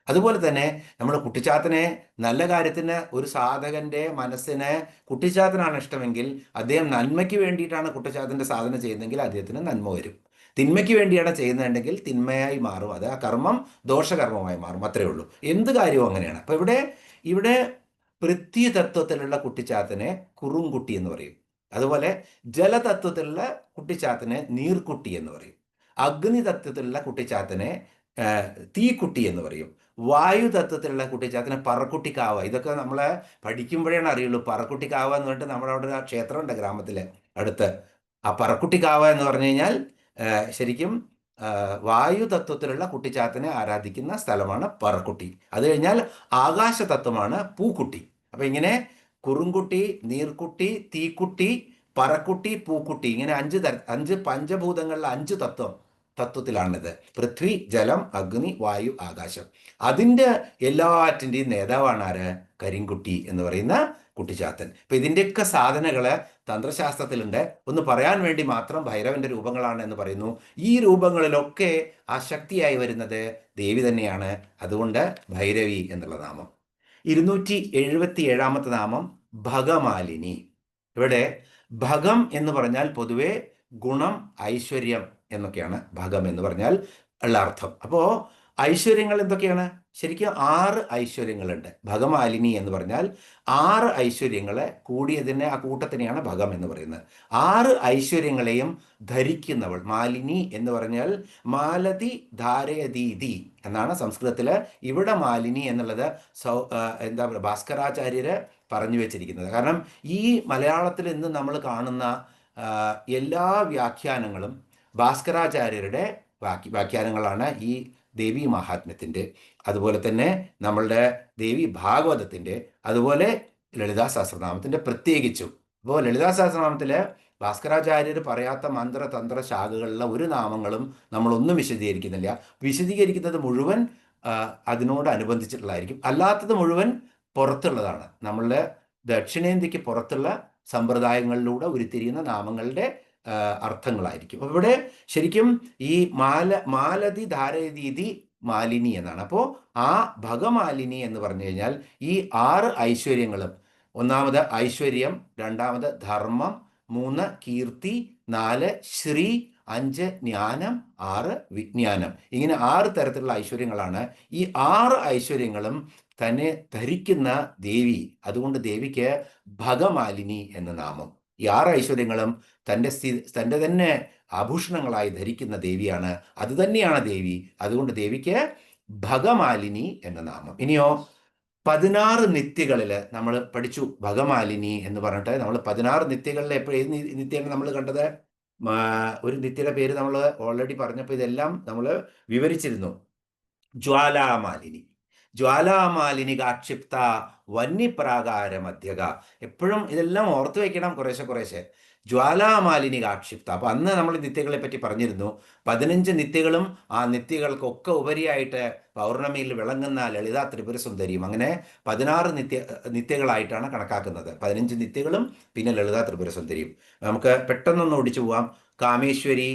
അതുപോലെ തന്നെ നമ്മൾ കുട്ടിച്ചാത്തനെ, നല്ല കാര്യത്തിന് ഒരു സാധകന്റെ മനസ്സിന് കുട്ടിച്ചാത്തനാണ് ഇഷ്ടമെങ്കിൽ അദ്ദേഹം നന്മയ്ക്ക് വേണ്ടിയിട്ടാണ് കുട്ടിച്ചാത്തൻ്റെ സാധന ചെയ്യുന്നതെങ്കിൽ അദ്ദേഹത്തിന് നന്മ വരും. തിന്മയ്ക്ക് വേണ്ടിയാണ് ചെയ്യുന്നതെങ്കിൽ തിന്മയായി മാറും. അത് ആ കർമ്മം ദോഷകർമ്മമായി മാറും. അത്രയേ ഉള്ളൂ. എന്ത് കാര്യവും അങ്ങനെയാണ്. അപ്പോൾ ഇവിടെ പൃഥ്വി തത്വത്തിലുള്ള കുട്ടിച്ചാത്തനെ കുറുംകുട്ടി എന്ന് പറയും. അതുപോലെ ജലതത്വത്തിലുള്ള കുട്ടിച്ചാത്തനെ നീർക്കുട്ടി എന്ന് പറയും. അഗ്നി തത്വത്തിലുള്ള കുട്ടിച്ചാത്തനെ തീക്കുട്ടി എന്ന് പറയും. വായു തത്വത്തിലുള്ള കുട്ടിച്ചാത്തനെ പറക്കുട്ടിക്കാവ. ഇതൊക്കെ നമ്മൾ പഠിക്കുമ്പോഴാണ് അറിയുള്ളൂ. പറക്കുട്ടിക്കാവ എന്ന് പറഞ്ഞിട്ട് നമ്മുടെ അവിടെ ഒരു ക്ഷേത്രമുണ്ട് ഗ്രാമത്തിൽ അടുത്ത്. ആ പറക്കുട്ടിക്കാവ എന്ന് പറഞ്ഞു കഴിഞ്ഞാൽ ശരിക്കും വായു തത്വത്തിലുള്ള കുട്ടിച്ചാത്തനെ ആരാധിക്കുന്ന സ്ഥലമാണ് പറക്കുട്ടി. അത് കഴിഞ്ഞാൽ ആകാശ തത്വമാണ് പൂക്കുട്ടി. അപ്പം ഇങ്ങനെ കുറുംകുട്ടി, നീർക്കുട്ടി, തീക്കുട്ടി, പറക്കുട്ടി, പൂക്കുട്ടി, ഇങ്ങനെ 5 പഞ്ചഭൂതങ്ങളിലെ 5 തത്വം തത്വത്തിലാണിത്. പൃഥ്വി, ജലം, അഗ്നി, വായു, ആകാശം. അതിൻ്റെ എല്ലാറ്റിൻ്റെയും നേതാവാണ് ആര്? കരിങ്കുട്ടി എന്ന് പറയുന്ന കുട്ടിച്ചാത്തൻ. ഇപ്പൊ ഇതിൻ്റെയൊക്കെ സാധനകള് തന്ത്രശാസ്ത്രത്തിലുണ്ട്. ഒന്ന് പറയാൻ വേണ്ടി മാത്രം ഭൈരവന്റെ രൂപങ്ങളാണ് എന്ന് പറയുന്നു. ഈ രൂപങ്ങളിലൊക്കെ ആ ശക്തിയായി വരുന്നത് ദേവി തന്നെയാണ്. അതുകൊണ്ട് ഭൈരവി എന്നുള്ള നാമം. 277 നാമം ഭഗമാലിനി. ഇവിടെ ഭഗം എന്ന് പറഞ്ഞാൽ പൊതുവെ ഗുണം, ഐശ്വര്യം എന്നൊക്കെയാണ് ഭഗം എന്ന് പറഞ്ഞാൽ ഉള്ള അർത്ഥം. അപ്പോൾ ഐശ്വര്യങ്ങൾ എന്തൊക്കെയാണ്? ശരിക്കും 6 ഐശ്വര്യങ്ങളുണ്ട്. ഭഗമാലിനി എന്ന് പറഞ്ഞാൽ 6 ഐശ്വര്യങ്ങളെ കൂടിയതിനെ, ആ കൂട്ടത്തിനെയാണ് ഭഗം എന്ന് പറയുന്നത്. 6 ഐശ്വര്യങ്ങളെയും ധരിക്കുന്നവൾ. മാലിനി എന്ന് പറഞ്ഞാൽ മാലതി ധാരയതീതി എന്നാണ് സംസ്കൃതത്തില്. ഇവിടെ മാലിനി എന്നുള്ളത് എന്താ പറയുക, ഭാസ്കരാചാര്യര് പറഞ്ഞു വെച്ചിരിക്കുന്നത്. കാരണം ഈ മലയാളത്തിൽ ഇന്ന് നമ്മൾ കാണുന്ന എല്ലാ വ്യാഖ്യാനങ്ങളും ഭാസ്കരാചാര്യരുടെ വ്യാഖ്യാനങ്ങളാണ്. ഈ ദേവി മഹാത്മ്യത്തിൻ്റെ, അതുപോലെ തന്നെ നമ്മളുടെ ദേവി ഭാഗവതത്തിൻ്റെ, അതുപോലെ ലളിതാ സഹസ്രനാമത്തിൻ്റെ പ്രത്യേകിച്ചും. ഇപ്പോൾ ലളിതാ സഹസ്രനാമത്തിൽ ഭാസ്കരാചാര്യർ പറയാത്ത മന്ത്രതന്ത്ര ശാഖകളിലെ ഒരു നാമങ്ങളും നമ്മളൊന്നും വിശദീകരിക്കുന്നില്ല. വിശദീകരിക്കുന്നത് മുഴുവൻ അതിനോടനുബന്ധിച്ചിട്ടുള്ളതായിരിക്കും. അല്ലാത്തത് മുഴുവൻ പുറത്തുള്ളതാണ്. നമ്മളുടെ ദക്ഷിണേന്ത്യക്ക് പുറത്തുള്ള സമ്പ്രദായങ്ങളിലൂടെ ഉരുത്തിരിയുന്ന നാമങ്ങളുടെ അർത്ഥങ്ങളായിരിക്കും. അപ്പോൾ ഇവിടെ ശരിക്കും ഈ മാലതി ധാരയതീതി മാലിനി എന്നാണ്. അപ്പോൾ ആ ഭഗമാലിനി എന്ന് പറഞ്ഞു കഴിഞ്ഞാൽ ഈ 6 ഐശ്വര്യങ്ങളും, ഒന്നാമത് ഐശ്വര്യം, രണ്ടാമത് ധർമ്മം, 3 കീർത്തി, 4 ശ്രീ, 5 ജ്ഞാനം, 6 വിജ്ഞാനം. ഇങ്ങനെ 6 തരത്തിലുള്ള ഐശ്വര്യങ്ങളാണ്. ഈ 6 ഐശ്വര്യങ്ങളും തന്നെ ധരിക്കുന്ന ദേവി. അതുകൊണ്ട് ദേവിക്ക് ഭഗമാലിനി എന്ന നാമം. ഈ 6 ഐശ്വര്യങ്ങളും തൻ്റെ തന്നെ ആഭൂഷണങ്ങളായി ധരിക്കുന്ന ദേവിയാണ്. അത് തന്നെയാണ് ദേവി. അതുകൊണ്ട് ദേവിക്ക് ഭഗമാലിനി എന്ന നാമം. ഇനിയോ 16 നിത്യകളിൽ നമ്മൾ പഠിച്ചു ഭഗമാലിനി എന്ന് പറഞ്ഞിട്ട്. നമ്മൾ 16 നിത്യകളിൽ ഏത് നിത്യമാണ് നമ്മൾ കണ്ടത്? ഒരു നിത്യയുടെ പേര് നമ്മൾ ഓൾറെഡി പറഞ്ഞപ്പോൾ ഇതെല്ലാം നമ്മൾ വിവരിച്ചിരുന്നു. ജ്വാലാമാലിനി. ജ്വാലാമാലിനി കാക്ഷിപ്ത വന്യപ്രാകാര മധ്യക. എപ്പോഴും ഇതെല്ലാം ഓർത്തു വയ്ക്കണം കുറേശ്ശെ. ജ്വാലാമാലിനി കാക്ഷിപ്ത. അപ്പൊ അന്ന് നമ്മൾ നിത്യകളെ പറ്റി പറഞ്ഞിരുന്നു. 15 നിത്യകളും ആ നിത്യകൾക്കൊക്കെ ഉപരിയായിട്ട് പൗർണമിയിൽ വിളങ്ങുന്ന ലളിതാ ത്രിപുര സുന്ദരിയും. അങ്ങനെ 16 നിത്യകളായിട്ടാണ് കണക്കാക്കുന്നത്. 15 നിത്യകളും പിന്നെ ലളിതാ ത്രിപുര സുന്ദരിയും. നമുക്ക് പെട്ടെന്നൊന്ന് ഓടിച്ചു പോവാം. കാമേശ്വരി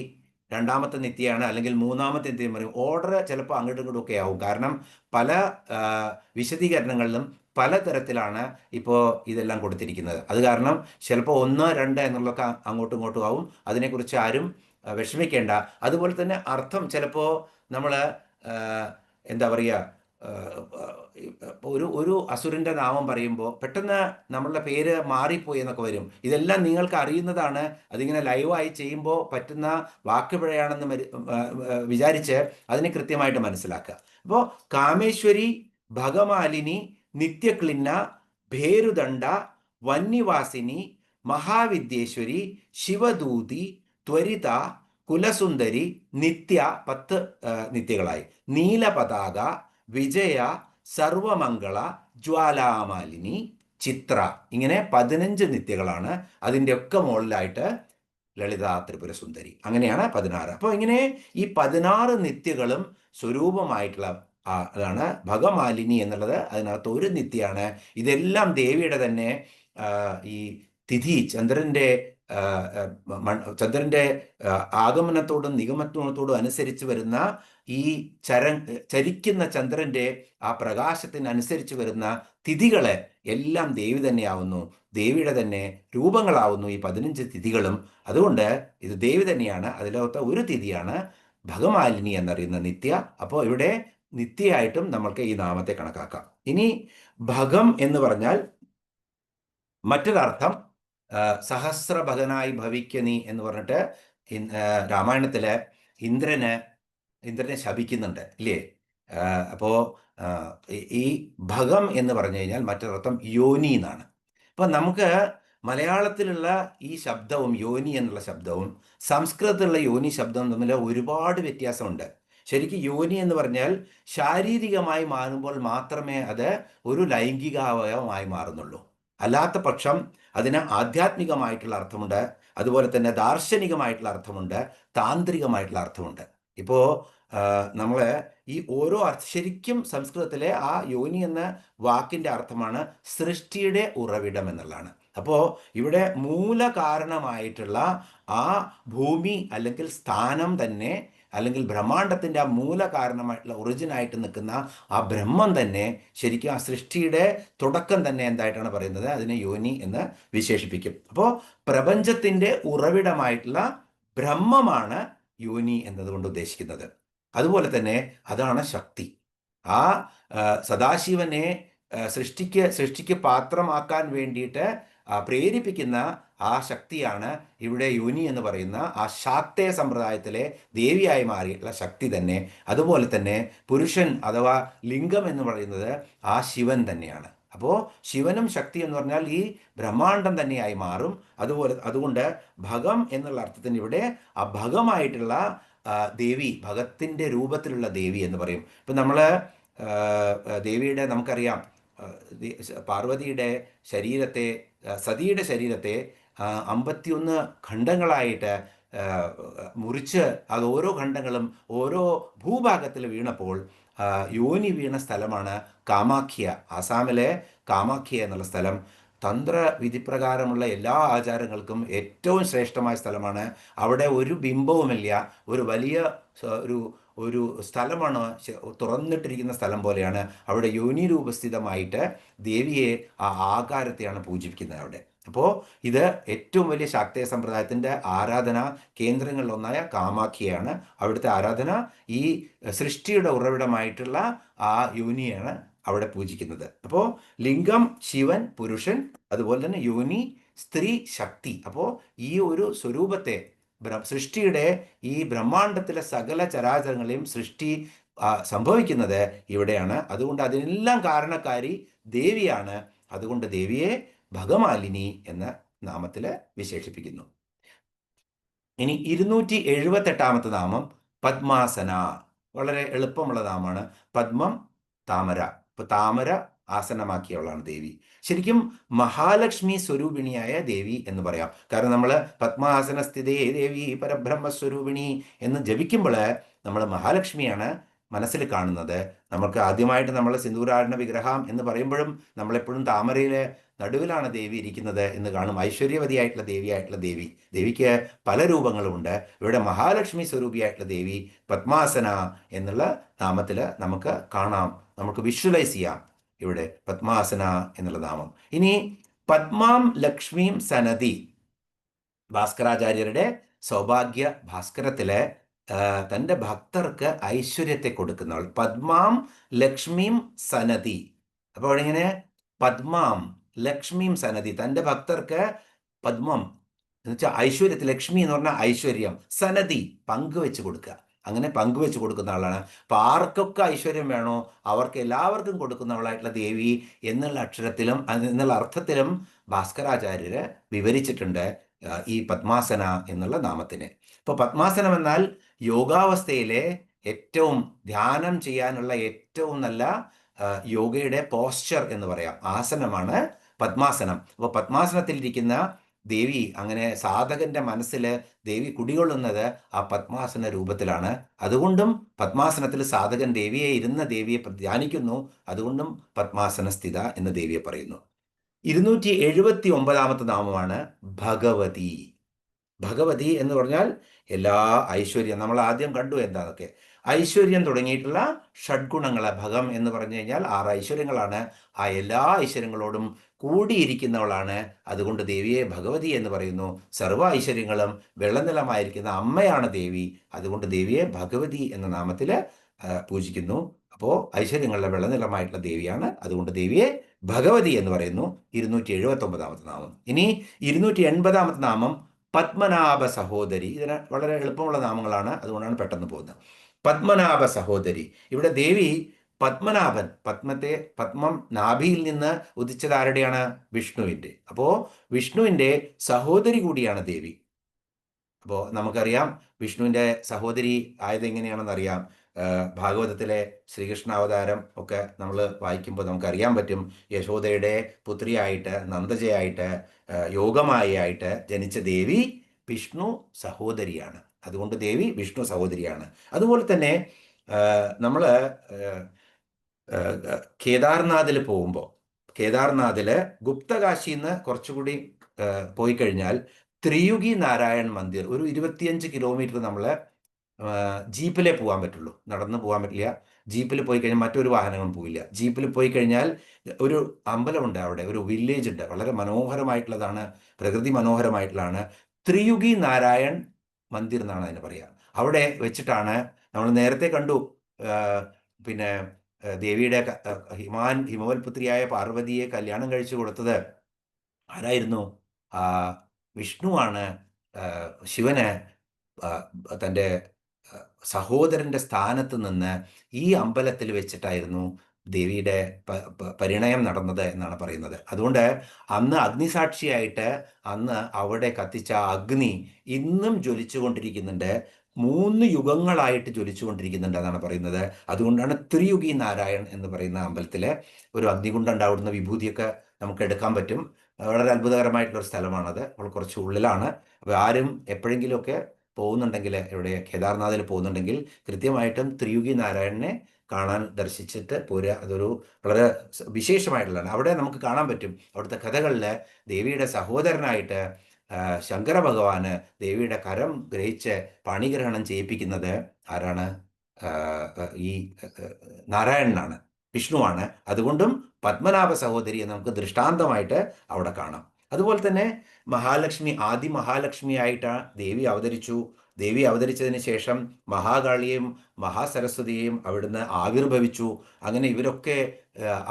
രണ്ടാമത്തെ നിത്യയാണ്, അല്ലെങ്കിൽ മൂന്നാമത്തെ നിത്യം പറയും. ഓർഡർ ചിലപ്പോൾ അങ്ങോട്ടും ഇങ്ങോട്ടും ഒക്കെ ആവും. കാരണം പല വിശദീകരണങ്ങളിലും പലതരത്തിലാണ് ഇപ്പോൾ ഇതെല്ലാം കൊടുത്തിരിക്കുന്നത്. അത് കാരണം ചിലപ്പോൾ 1, 2 എന്നുള്ളതൊക്കെ അങ്ങോട്ടും ഇങ്ങോട്ടും ആവും. അതിനെക്കുറിച്ച് ആരും വിഷമിക്കേണ്ട. അതുപോലെ തന്നെ അർത്ഥം ചിലപ്പോൾ നമ്മൾ എന്താ പറയുക, ഒരു അസുരൻ്റെ നാമം പറയുമ്പോൾ പെട്ടെന്ന് നമ്മളുടെ പേര് മാറിപ്പോയി എന്നൊക്കെ വരും. ഇതെല്ലാം നിങ്ങൾക്ക് അറിയുന്നതാണ്. അതിങ്ങനെ ലൈവായി ചെയ്യുമ്പോൾ പറ്റുന്ന വാക്കുപിഴയാണെന്ന് വിചാരിച്ച് അതിനെ കൃത്യമായിട്ട് മനസ്സിലാക്കുക. അപ്പോൾ കാമേശ്വരി, ഭഗമാലിനി, നിത്യക്ലിന്ന, ഭേരുദണ്ഡ, വന്യവാസിനി, മഹാവിദ്യേശ്വരി, ശിവദൂതി, ത്വരിത, കുലസുന്ദരി, നിത്യ 10 നിത്യകളായി, നീലപതാക, വിജയ, സർവമംഗള, ജ്വാലാമാലിനി, ചിത്ര. ഇങ്ങനെ 15 നിത്യകളാണ്. അതിൻ്റെ ഒക്കെ മുകളിലായിട്ട് ലളിതാ ത്രിപുര സുന്ദരി. അങ്ങനെയാണ് 16. അപ്പോൾ ഇങ്ങനെ ഈ 16 നിത്യകളും സ്വരൂപമായിട്ടുള്ള അതാണ് ഭഗമാലിനി എന്നുള്ളത്. അതിനകത്ത് ഒരു നിത്യമാണ്. ഇതെല്ലാം ദേവിയുടെ തന്നെ ഈ തിഥി, ചന്ദ്രന്റെ ആഗമനത്തോടും നിഗമനത്തോടും അനുസരിച്ച് വരുന്ന ഈ ചരിക്കുന്ന ചന്ദ്രന്റെ ആ പ്രകാശത്തിനനുസരിച്ച് വരുന്ന തിഥികളെ എല്ലാം ദേവി തന്നെയാവുന്നു. ദേവിയുടെ തന്നെ രൂപങ്ങളാവുന്നു ഈ 15 തിഥികളും. അതുകൊണ്ട് ഇത് ദേവി തന്നെയാണ്. അതിലകത്ത് ഒരു തിഥിയാണ് ഭഗമാലിനി എന്നറിയുന്ന നിത്യ. അപ്പോൾ ഇവിടെ നിത്യയായിട്ടും നമ്മൾക്ക് ഈ നാമത്തെ കണക്കാക്കാം. ഇനി ഭഗം എന്ന് പറഞ്ഞാൽ മറ്റൊരർത്ഥം സഹസ്രഭഗനായി ഭവിക്ക നീ എന്ന് പറഞ്ഞിട്ട് രാമായണത്തില് ഇന്ദ്രനെ ശപിക്കുന്നുണ്ട്, ഇല്ലേ? അപ്പോൾ ഈ ഭഗം എന്ന് പറഞ്ഞു കഴിഞ്ഞാൽ മറ്റൊരർത്ഥം യോനി എന്നാണ്. അപ്പം നമുക്ക് മലയാളത്തിലുള്ള ഈ ശബ്ദവും യോനി എന്നുള്ള ശബ്ദവും സംസ്കൃതത്തിലുള്ള യോനി ശബ്ദവും തമ്മിൽ ഒരുപാട് വ്യത്യാസമുണ്ട്. ശരിക്കും യോനി എന്ന് പറഞ്ഞാൽ ശാരീരികമായി മാറുമ്പോൾ മാത്രമേ അത് ഒരു ലൈംഗിക അവയവമായി മാറുന്നുള്ളൂ. അല്ലാത്ത പക്ഷം അതിന് ആധ്യാത്മികമായിട്ടുള്ള അർത്ഥമുണ്ട്, അതുപോലെ തന്നെ ദാർശനികമായിട്ടുള്ള അർത്ഥമുണ്ട്, താന്ത്രികമായിട്ടുള്ള അർത്ഥമുണ്ട്. ഇപ്പോൾ നമ്മൾ ഈ ഓരോ ശരിക്കും സംസ്കൃതത്തിലെ ആ യോനി എന്ന വാക്കിൻ്റെ അർത്ഥമാണ് സൃഷ്ടിയുടെ ഉറവിടം എന്നുള്ളതാണ്. അപ്പോൾ ഇവിടെ മൂലകാരണമായിട്ടുള്ള ആ ഭൂമി അല്ലെങ്കിൽ സ്ഥാനം തന്നെ, അല്ലെങ്കിൽ ബ്രഹ്മാണ്ടത്തിൻ്റെ ആ മൂല കാരണമായിട്ടുള്ള ഒറിജിനായിട്ട് നിൽക്കുന്ന ആ ബ്രഹ്മം തന്നെ ശരിക്കും ആ സൃഷ്ടിയുടെ തുടക്കം തന്നെ എന്തായിട്ടാണ് പറയുന്നത്, അതിനെ യോനി എന്ന് വിശേഷിപ്പിക്കും. അപ്പോൾ പ്രപഞ്ചത്തിൻ്റെ ഉറവിടമായിട്ടുള്ള ബ്രഹ്മമാണ് യോനി എന്നതുകൊണ്ട് ഉദ്ദേശിക്കുന്നത്. അതുപോലെ തന്നെ അതാണ് ശക്തി. ആ സദാശിവനെ സൃഷ്ടിക്ക് പാത്രമാക്കാൻ വേണ്ടിയിട്ട് പ്രേരിപ്പിക്കുന്ന ആ ശക്തിയാണ് ഇവിടെ യോനി എന്ന് പറയുന്ന ആ ശാക്തേയ സമ്പ്രദായത്തിലെ ദേവിയായി മാറിയിട്ടുള്ള ശക്തി തന്നെ. അതുപോലെ തന്നെ പുരുഷൻ അഥവാ ലിംഗം എന്ന് പറയുന്നത് ആ ശിവൻ തന്നെയാണ്. അപ്പോൾ ശിവനും ശക്തി എന്ന് പറഞ്ഞാൽ ഈ ബ്രഹ്മാണ്ടം തന്നെയായി മാറും. അതുകൊണ്ട് ഭഗം എന്നുള്ള അർത്ഥത്തിന് ഇവിടെ ആ ഭഗമായിട്ടുള്ള ദേവി, ഭഗത്തിൻ്റെ രൂപത്തിലുള്ള ദേവി എന്ന് പറയും. ഇപ്പം നമ്മൾ ദേവിയുടെ നമുക്കറിയാം, പാർവതിയുടെ ശരീരത്തെ, സതിയുടെ ശരീരത്തെ 51 ഖണ്ഡങ്ങളായിട്ട് മുറിച്ച് അത് ഓരോ ഖണ്ഡങ്ങളും ഓരോ ഭൂഭാഗത്തിൽ വീണപ്പോൾ യോനി വീണ സ്ഥലമാണ് കാമാഖ്യ. ആസാമിലെ കാമാഖ്യ എന്നുള്ള സ്ഥലം തന്ത്രവിധിപ്രകാരമുള്ള എല്ലാ ആചാരങ്ങൾക്കും ഏറ്റവും ശ്രേഷ്ഠമായ സ്ഥലമാണ്. അവിടെ ഒരു ബിംബവുമില്ല, ഒരു വലിയ ഒരു സ്ഥലമാണ്, തുറന്നിട്ടിരിക്കുന്ന സ്ഥലം പോലെയാണ്. അവിടെ യോനി രൂപസ്ഥിതമായിട്ട് ദേവിയെ, ആ ആകാരത്തെയാണ് പൂജിപ്പിക്കുന്നത് അവിടെ. അപ്പോൾ ഇത് ഏറ്റവും വലിയ ശാക്തേയ സമ്പ്രദായത്തിൻ്റെ ആരാധന കേന്ദ്രങ്ങളിലൊന്നായ കാമാഖ്യയാണ്. അവിടുത്തെ ആരാധന ഈ സൃഷ്ടിയുടെ ഉറവിടമായിട്ടുള്ള ആ യോനിയാണ് അവിടെ പൂജിക്കുന്നത്. അപ്പോൾ ലിംഗം ശിവൻ, പുരുഷൻ, അതുപോലെ തന്നെ യോനി സ്ത്രീ, ശക്തി. അപ്പോൾ ഈ ഒരു സ്വരൂപത്തെ, സൃഷ്ടിയുടെ ഈ ബ്രഹ്മാണ്ടത്തിലെ സകല ചരാചരങ്ങളെയും സൃഷ്ടി സംഭവിക്കുന്നത് ഇവിടെയാണ്. അതുകൊണ്ട് അതിനെല്ലാം കാരണക്കാരി ദേവിയാണ്. അതുകൊണ്ട് ദേവിയെ ഭഗമാലിനി എന്ന നാമത്തിൽ വിശേഷിപ്പിക്കുന്നു. ഇനി 278 നാമം പദ്മാസന. വളരെ എളുപ്പമുള്ള നാമമാണ്. പദ്മം താമര. ഇപ്പൊ താമര ആസനമാക്കിയവളാണ് ദേവി. ശരിക്കും മഹാലക്ഷ്മി സ്വരൂപിണിയായ ദേവി എന്ന് പറയാം. കാരണം നമ്മൾ പദ്മാസനസ്ഥിതേ ദേവി പരബ്രഹ്മസ്വരൂപിണി എന്ന് ജപിക്കുമ്പോൾ നമ്മൾ മഹാലക്ഷ്മിയാണ് മനസ്സിൽ കാണുന്നത്. നമുക്ക് ആദ്യമായിട്ട് നമ്മൾ സിന്ദൂരാടന വിഗ്രഹം എന്ന് പറയുമ്പോഴും നമ്മളെപ്പോഴും താമരയിലെ നടുവിലാണ് ദേവി ഇരിക്കുന്നത് എന്ന് കാണും. ഐശ്വര്യവതിയായിട്ടുള്ള ദേവിയായിട്ടുള്ള ദേവിക്ക് പല രൂപങ്ങളുമുണ്ട്. ഇവിടെ മഹാലക്ഷ്മി സ്വരൂപിയായിട്ടുള്ള ദേവി പദ്മാസന എന്നുള്ള നാമത്തിൽ നമുക്ക് കാണാം, നമുക്ക് വിഷ്വലൈസ് ചെയ്യാം ഇവിടെ പദ്മാസന എന്നുള്ള നാമം. ഇനി പദ്മാം ലക്ഷ്മീം സനതി, ഭാസ്കരാചാര്യരുടെ സൗഭാഗ്യ ഭാസ്കരത്തിലെ തൻ്റെ ഭക്തർക്ക് ഐശ്വര്യത്തെ കൊടുക്കുന്നവൾ പദ്മാം ലക്ഷ്മീം സനതി. അപ്പോൾ ഇങ്ങനെ പദ്മാം ലക്ഷ്മീം സനതി, തൻ്റെ ഭക്തർക്ക് പദ്മം എന്ന് വെച്ചാൽ ഐശ്വര്യത്തിൽ, ലക്ഷ്മി എന്ന് പറഞ്ഞാൽ ഐശ്വര്യം, സനതി പങ്കുവെച്ച് കൊടുക്കുക, അങ്ങനെ പങ്കുവെച്ച് കൊടുക്കുന്ന ആളാണ്. അപ്പം ആർക്കൊക്കെ ഐശ്വര്യം വേണോ അവർക്ക് എല്ലാവർക്കും കൊടുക്കുന്നവളായിട്ടുള്ള ദേവി എന്നുള്ള അക്ഷരത്തിലും എന്നുള്ള അർത്ഥത്തിലും ഭാസ്കരാചാര്യർ വിവരിച്ചിട്ടുണ്ട് ഈ പദ്മാസന എന്നുള്ള നാമത്തിന്. ഇപ്പോൾ പദ്മാസനം എന്നാൽ യോഗാവസ്ഥയിലെ ഏറ്റവും ധ്യാനം ചെയ്യാനുള്ള ഏറ്റവും നല്ല യോഗയുടെ പോസ്ചർ എന്ന് പറയാം, ആസനമാണ് പദ്മാസനം. അപ്പോൾ പദ്മാസനത്തിലിരിക്കുന്ന ദേവി, അങ്ങനെ സാധകന്റെ മനസ്സിൽ ദേവി കുടികൊള്ളുന്നത് ആ പദ്മാസന രൂപത്തിലാണ്. അതുകൊണ്ടും പദ്മാസനത്തിൽ സാധകൻ ഇരുന്ന ദേവിയെ ധ്യാനിക്കുന്നു. അതുകൊണ്ടും പദ്മാസന സ്ഥിത എന്ന ദേവിയെ പറയുന്നു. 279 നാമമാണ് ഭഗവതി. ഭഗവതി എന്ന് പറഞ്ഞാൽ എല്ലാ ഐശ്വര്യം, നമ്മൾ ആദ്യം കണ്ടു എന്താതൊക്കെ ഐശ്വര്യം തുടങ്ങിയിട്ടുള്ള ഷഡ്ഗുണങ്ങളെ, ഭഗം എന്ന് പറഞ്ഞു കഴിഞ്ഞാൽ 6 ഐശ്വര്യങ്ങളാണ്. ആ എല്ലാ ഐശ്വര്യങ്ങളോടും കൂടിയിരിക്കുന്നവളാണ്. അതുകൊണ്ട് ദേവിയെ ഭഗവതി എന്ന് പറയുന്നു. സർവ്വ ഐശ്വര്യങ്ങളും വെള്ളനിലമായിരിക്കുന്ന അമ്മയാണ് ദേവി. അതുകൊണ്ട് ദേവിയെ ഭഗവതി എന്ന നാമത്തിൽ പൂജിക്കുന്നു. അപ്പോൾ ഐശ്വര്യങ്ങളുടെ വെള്ളനിലമായിട്ടുള്ള ദേവിയാണ്. അതുകൊണ്ട് ദേവിയെ ഭഗവതി എന്ന് പറയുന്നു. 279 നാമം. ഇനി 280 നാമം പത്മനാഭ സഹോദരി. ഇതിന് വളരെ എളുപ്പമുള്ള നാമങ്ങളാണ്, അതുകൊണ്ടാണ് പെട്ടെന്ന് പോകുന്നത്. പത്മനാഭ സഹോദരി. ഇവിടെ ദേവി പത്മനാഭൻ, പത്മം നാഭിയിൽ നിന്ന് ഉദിച്ചത് ആരുടെയാണ്? വിഷ്ണുവിൻ്റെ. അപ്പോൾ വിഷ്ണുവിൻ്റെ സഹോദരി കൂടിയാണ് ദേവി. അപ്പോൾ നമുക്കറിയാം വിഷ്ണുവിൻ്റെ സഹോദരി ആയത് എങ്ങനെയാണെന്ന് അറിയാം. ഭാഗവതത്തിലെ ശ്രീകൃഷ്ണ അവതാരം ഒക്കെ നമ്മൾ വായിക്കുമ്പോൾ നമുക്കറിയാൻ പറ്റും. യശോദയുടെ പുത്രിയായിട്ട്, നന്ദജയായിട്ട്, യോഗമായിട്ട് ജനിച്ച ദേവി വിഷ്ണു സഹോദരിയാണ്. അതുകൊണ്ട് ദേവി വിഷ്ണു സഹോദരിയാണ്. അതുപോലെ തന്നെ നമ്മൾ കേദാർനാഥിൽ പോകുമ്പോൾ, കേദാർനാഥിൽ ഗുപ്തകാശിന്ന് കുറച്ചുകൂടി പോയി കഴിഞ്ഞാൽ ത്രിയുഗി നാരായൺ മന്ദിർ, ഒരു 25 കിലോമീറ്റർ നമ്മൾ ജീപ്പിലേ പോകാൻ പറ്റുള്ളൂ, നടന്ന് പോകാൻ പറ്റില്ല. ജീപ്പിൽ പോയി കഴിഞ്ഞാൽ മറ്റൊരു വാഹനങ്ങളും പോയില്ല. ജീപ്പിൽ പോയി കഴിഞ്ഞാൽ ഒരു അമ്പലമുണ്ട്, അവിടെ ഒരു വില്ലേജ് ഉണ്ട്, വളരെ മനോഹരമായിട്ടുള്ളതാണ്, പ്രകൃതി മനോഹരമായിട്ടുള്ളതാണ്. ത്രിയുഗി നാരായൺ മന്ദിർ എന്നാണ് അതിന് പറയുക. അവിടെ വെച്ചിട്ടാണ് നമ്മൾ നേരത്തെ കണ്ടു, പിന്നെ ദേവിയുടെ ഹിമവൽപുത്രിയായ പാർവതിയെ കല്യാണം കഴിച്ചു കൊടുത്തത് ആരായിരുന്നു? വിഷ്ണുവാണ്. ശിവന് തൻ്റെ സഹോദരൻ്റെ സ്ഥാനത്ത് നിന്ന് ഈ അമ്പലത്തിൽ വെച്ചിട്ടായിരുന്നു ദേവിയുടെ പരിണയം നടന്നത് എന്നാണ് പറയുന്നത്. അതുകൊണ്ട് അന്ന് അഗ്നിസാക്ഷിയായിട്ട് അന്ന് അവിടെ കത്തിച്ച അഗ്നി ഇന്നും ജ്വലിച്ചുകൊണ്ടിരിക്കുന്നുണ്ട്, 3 യുഗങ്ങളായിട്ട് ജ്വലിച്ചുകൊണ്ടിരിക്കുന്നുണ്ട് എന്നാണ് പറയുന്നത്. അതുകൊണ്ടാണ് ത്രിയുഗി നാരായൺ എന്ന് പറയുന്ന അമ്പലത്തിൽ ഒരു അഗ്നികുണ്ഡം ഉണ്ടാവുന്ന വിഭൂതിയൊക്കെ നമുക്ക് എടുക്കാൻ പറ്റും. വളരെ അത്ഭുതകരമായിട്ടുള്ള ഒരു സ്ഥലമാണത്. അപ്പോൾ കുറച്ച് ഉള്ളിലാണ്. അപ്പോൾ ആരും എപ്പോഴെങ്കിലുമൊക്കെ പോകുന്നുണ്ടെങ്കിൽ, ഇവിടെ കേദാർനാഥിൽ പോകുന്നുണ്ടെങ്കിൽ കൃത്യമായിട്ടും ത്രിയുഗി നാരായണനെ കാണാൻ ദർശിച്ചിട്ട് പോരുക. അതൊരു വളരെ വിശേഷമായിട്ടുള്ളതാണ്. അവിടെ നമുക്ക് കാണാൻ പറ്റും അവിടുത്തെ കഥകളിൽ ദേവിയുടെ സഹോദരനായിട്ട് ശങ്കര ഭഗവാന് ദേവിയുടെ കരം ഗ്രഹിച്ച് പാണിഗ്രഹണം ചെയ്യിപ്പിക്കുന്നത് ആരാണ്? ഈ നാരായണനാണ്, വിഷ്ണുവാണ്. അതുകൊണ്ടും പത്മനാഭ സഹോദരിയെ നമുക്ക് ദൃഷ്ടാന്തമായിട്ട് അവിടെ കാണാം. അതുപോലെ തന്നെ മഹാലക്ഷ്മി, ആദി മഹാലക്ഷ്മിയായിട്ട് ദേവി അവതരിച്ചു. ദേവി അവതരിച്ചതിന് ശേഷം മഹാകാളിയെയും മഹാസരസ്വതിയെയും അവിടുന്ന് ആവിർഭവിച്ചു. അങ്ങനെ ഇവരൊക്കെ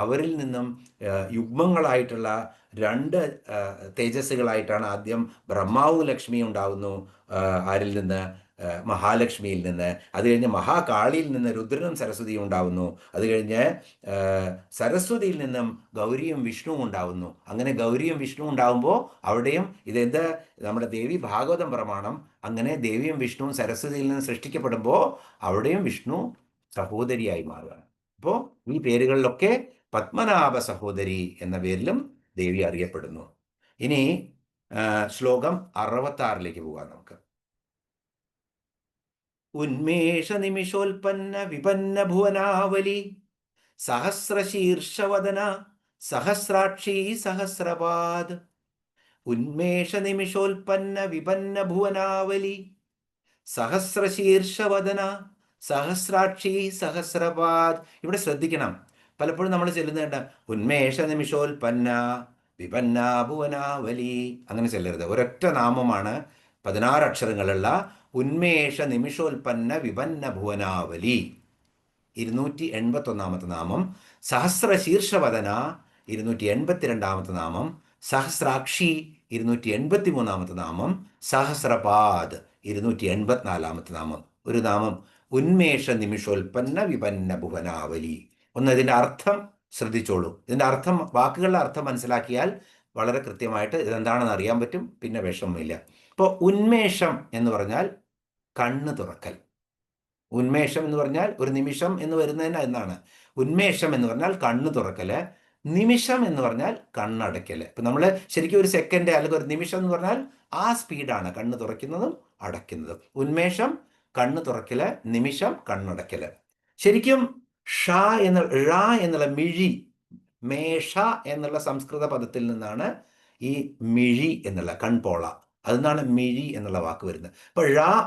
അവരിൽ നിന്നും യുഗ്മങ്ങളായിട്ടുള്ള 2 തേജസ്സുകളായിട്ടാണ് ആദ്യം ബ്രഹ്മാവും ലക്ഷ്മിയും ഉണ്ടാവുന്നു. ആരിൽ നിന്ന്? മഹാലക്ഷ്മിയിൽ നിന്ന്. അത് കഴിഞ്ഞ് മഹാകാളിയിൽ നിന്ന് രുദ്രനും സരസ്വതിയും ഉണ്ടാവുന്നു. അത് കഴിഞ്ഞ് സരസ്വതിയിൽ നിന്നും ഗൗരിയും വിഷ്ണുവും ഉണ്ടാവുന്നു. അങ്ങനെ ഗൗരിയും വിഷ്ണു ഉണ്ടാവുമ്പോൾ അവിടെയും ഇതെന്ത്, നമ്മുടെ ദേവി ഭാഗവതം പ്രമാണം. അങ്ങനെ ദേവിയും വിഷ്ണുവും സരസ്വതിയിൽ നിന്ന് സൃഷ്ടിക്കപ്പെടുമ്പോൾ അവിടെയും വിഷ്ണു സഹോദരിയായി മാറുകയാണ്. അപ്പോൾ ഈ പേരുകളിലൊക്കെ പത്മനാഭ സഹോദരി എന്ന പേരിലും ദേവി അറിയപ്പെടുന്നു. ഇനി ശ്ലോകം 66 പോകാം നമുക്ക്. ഉന്മേഷ നിമിഷോൽപ്പന്ന വിപന്ന ഭുവനാവലി സഹസ്രശീർഷവദന സഹസ്രാക്ഷി സഹസ്രപാദ്. ഉന്മേഷ നിമിഷോൽപ്പന്ന വിപന്ന ഭുവനാവലി സഹസ്രശീർഷവദന സഹസ്രാക്ഷി സഹസ്രപാദ്. ഇവിടെ ശ്രദ്ധിക്കണം, പലപ്പോഴും നമ്മൾ ചെല്ലുന്നുണ്ട് ഉന്മേഷ നിമിഷോൽപ്പന്ന വിപന്ന ഭുവനാവലി, അങ്ങനെ ചെല്ലരുത്. ഒരൊറ്റ നാമമാണ് 16 അക്ഷരങ്ങളുള്ള ഉന്മേഷ നിമിഷോൽപ്പന്ന വിപന്ന ഭുവനാവലി 281 നാമം. സഹസ്രശീർഷവദന 282 നാമം. സഹസ്രാക്ഷി 283 നാമം. സഹസ്രപാദ് 284 നാമം. ഒരു നാമം ഉന്മേഷ നിമിഷോൽപ്പന്ന വിപന്ന ഭുവനാവലി. ഒന്ന് ഇതിൻ്റെ അർത്ഥം ശ്രദ്ധിച്ചോളൂ. ഇതിൻ്റെ അർത്ഥം, വാക്കുകളുടെ അർത്ഥം മനസ്സിലാക്കിയാൽ വളരെ കൃത്യമായിട്ട് ഇതെന്താണെന്ന് അറിയാൻ പറ്റും, പിന്നെ വിഷമമില്ല. ഇപ്പോൾ ഉന്മേഷം എന്ന് പറഞ്ഞാൽ കണ്ണ് തുറക്കൽ. ഉന്മേഷം എന്ന് പറഞ്ഞാൽ ഒരു നിമിഷം എന്ന് വരുന്നതിന് എന്നാണ്. ഉന്മേഷം എന്ന് പറഞ്ഞാൽ കണ്ണ് തുറക്കല്. നിമിഷം എന്ന് പറഞ്ഞാൽ കണ്ണടയ്ക്കല്. ഇപ്പം നമ്മൾ ശരിക്കും ഒരു സെക്കൻഡ് അല്ലെങ്കിൽ ഒരു നിമിഷം എന്ന് പറഞ്ഞാൽ ആ സ്പീഡാണ് കണ്ണ് തുറയ്ക്കുന്നതും അടയ്ക്കുന്നതും. ഉന്മേഷം കണ്ണ് തുറക്കല്, നിമിഷം കണ്ണടയ്ക്കല്. ശരിക്കും ഴ എന്നുള്ള മിഴി, മേഷ എന്നുള്ള സംസ്കൃത പദത്തിൽ നിന്നാണ് ഈ മിഴി എന്നുള്ള കൺപോള, അതിനാണ് മിഴി എന്നുള്ള വാക്ക് വരുന്നത്. അപ്പോൾ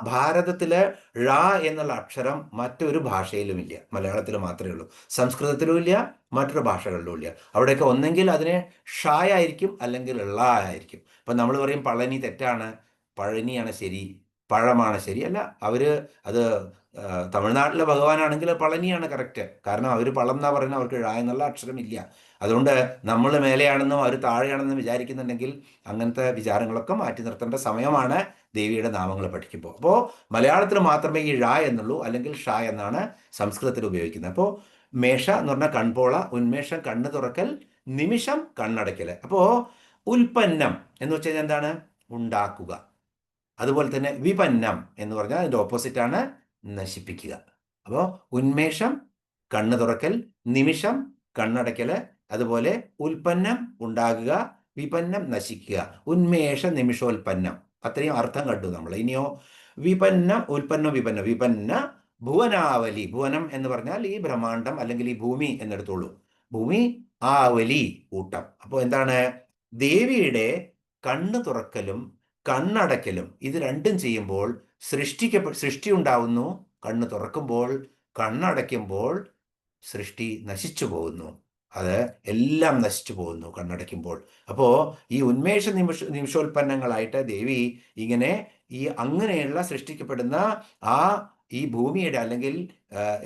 ഭാരതത്തിലെ ഴ എന്നുള്ള അക്ഷരം മറ്റൊരു ഭാഷയിലുമില്ല, മലയാളത്തിൽ മാത്രമേ ഉള്ളൂ. സംസ്കൃതത്തിലും ഇല്ല, മറ്റൊരു ഭാഷകളിലും ഇല്ല. അവിടെയൊക്കെ ഒന്നെങ്കിൽ അതിനെ ഷായായിരിക്കും അല്ലെങ്കിൽ ള ആയിരിക്കും. ഇപ്പം നമ്മൾ പറയും പളനി തെറ്റാണ്, പഴനിയാണ് ശരി, പഴമാണ് ശരി. അല്ല, അത് തമിഴ്നാട്ടിലെ ഭഗവാനാണെങ്കിൽ പളനിയാണ് കറക്റ്റ്. കാരണം അവർ പളം എന്നാ പറയുന്നത്, അവർക്ക് ഴ എന്നുള്ള അക്ഷരമില്ല. അതുകൊണ്ട് നമ്മൾ മേലെയാണെന്നും അവർ താഴെയാണെന്നും വിചാരിക്കുന്നുണ്ടെങ്കിൽ അങ്ങനത്തെ വിചാരങ്ങളൊക്കെ മാറ്റി നിർത്തേണ്ട സമയമാണ് ദേവിയുടെ നാമങ്ങൾ പഠിക്കുമ്പോൾ. അപ്പോൾ മലയാളത്തിൽ മാത്രമേ ഈ ഴ എന്നുള്ളൂ, അല്ലെങ്കിൽ ഷ എന്നാണ് സംസ്കൃതത്തിൽ ഉപയോഗിക്കുന്നത്. അപ്പോൾ മേഷ എന്ന് പറഞ്ഞാൽ കൺപോള, ഉന്മേഷം കണ്ണ് തുറക്കൽ, നിമിഷം കണ്ണടയ്ക്കൽ. അപ്പോൾ ഉൽപ്പന്നം എന്ന് വെച്ച് കഴിഞ്ഞാൽ എന്താണ്? ഉണ്ടാക്കുക. അതുപോലെ തന്നെ വിപന്നം എന്ന് പറഞ്ഞാൽ അതിൻ്റെ ഓപ്പോസിറ്റാണ് നശിപ്പിക്കുക. അപ്പോൾ ഉന്മേഷം കണ്ണ് തുറക്കൽ, നിമിഷം കണ്ണടയ്ക്കൽ, അതുപോലെ ഉൽപ്പന്നം ഉണ്ടാകുക, വിപന്നം നശിക്കുക. ഉന്മേഷ നിമിഷോൽപ്പന്നം, അത്രയും അർത്ഥം കണ്ടു നമ്മൾ. ഇനിയോ വിപന്നം, ഉൽപ്പന്നം, വിപന്നം, വിപന്ന ഭുവനാവലി. ഭുവനം എന്ന് പറഞ്ഞാൽ ഈ ബ്രഹ്മാണ്ടം അല്ലെങ്കിൽ ഈ ഭൂമി എന്നെടുത്തോളൂ. ഭൂമി ആവലി കൂട്ടം. അപ്പോൾ എന്താണ്? ദേവിയുടെ കണ്ണ് തുറക്കലും കണ്ണടയ്ക്കലും ഇത് രണ്ടും ചെയ്യുമ്പോൾ സൃഷ്ടി ഉണ്ടാവുന്നു. കണ്ണ് തുറക്കുമ്പോൾ, കണ്ണടയ്ക്കുമ്പോൾ സൃഷ്ടി നശിച്ചു പോകുന്നു. അത് എല്ലാം നശിച്ചു പോകുന്നു കണ്ണടയ്ക്കുമ്പോൾ. അപ്പോൾ ഈ നിമിഷോൽപ്പന്നങ്ങളായിട്ട് ദേവി ഇങ്ങനെ അങ്ങനെയുള്ള സൃഷ്ടിക്കപ്പെടുന്ന ഈ ഭൂമിയുടെ അല്ലെങ്കിൽ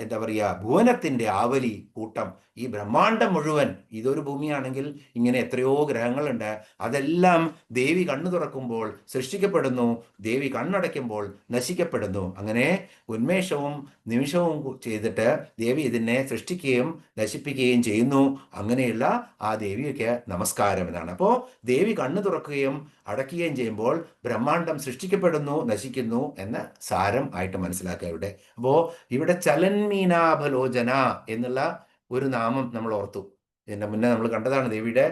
എന്താ പറയുക, ഭുവനത്തിൻ്റെ ആവലി കൂട്ടം, ഈ ബ്രഹ്മാണ്ടം മുഴുവൻ, ഇതൊരു ഭൂമിയാണെങ്കിൽ ഇങ്ങനെ എത്രയോ ഗ്രഹങ്ങളുണ്ട്, അതെല്ലാം ദേവി കണ്ണു തുറക്കുമ്പോൾ സൃഷ്ടിക്കപ്പെടുന്നു, ദേവി കണ്ണടയ്ക്കുമ്പോൾ നശിക്കപ്പെടുന്നു. അങ്ങനെ ഉന്മേഷവും നിമിഷവും ചെയ്തിട്ട് ദേവി ഇതിനെ സൃഷ്ടിക്കുകയും നശിപ്പിക്കുകയും ചെയ്യുന്നു. അങ്ങനെയുള്ള ആ ദേവിക്ക് നമസ്കാരം എന്നാണ്. അപ്പോൾ ദേവി കണ്ണു തുറക്കുകയും അടയ്ക്കുകയും ചെയ്യുമ്പോൾ ബ്രഹ്മാണ്ടം സൃഷ്ടിക്കപ്പെടുന്നു, നശിക്കുന്നു എന്ന സാരം ആയിട്ട് മനസ്സിലാക്കുക ഇവിടെ. അപ്പോൾ ഇവിടെ ചലന്മീനാഭലോചന എന്നുള്ള ഒരു നാമം നമ്മൾ ഓർത്തു. ഇതിന്റെ മുന്നേ നമ്മൾ കണ്ടതാണ് ദേവിയുടെ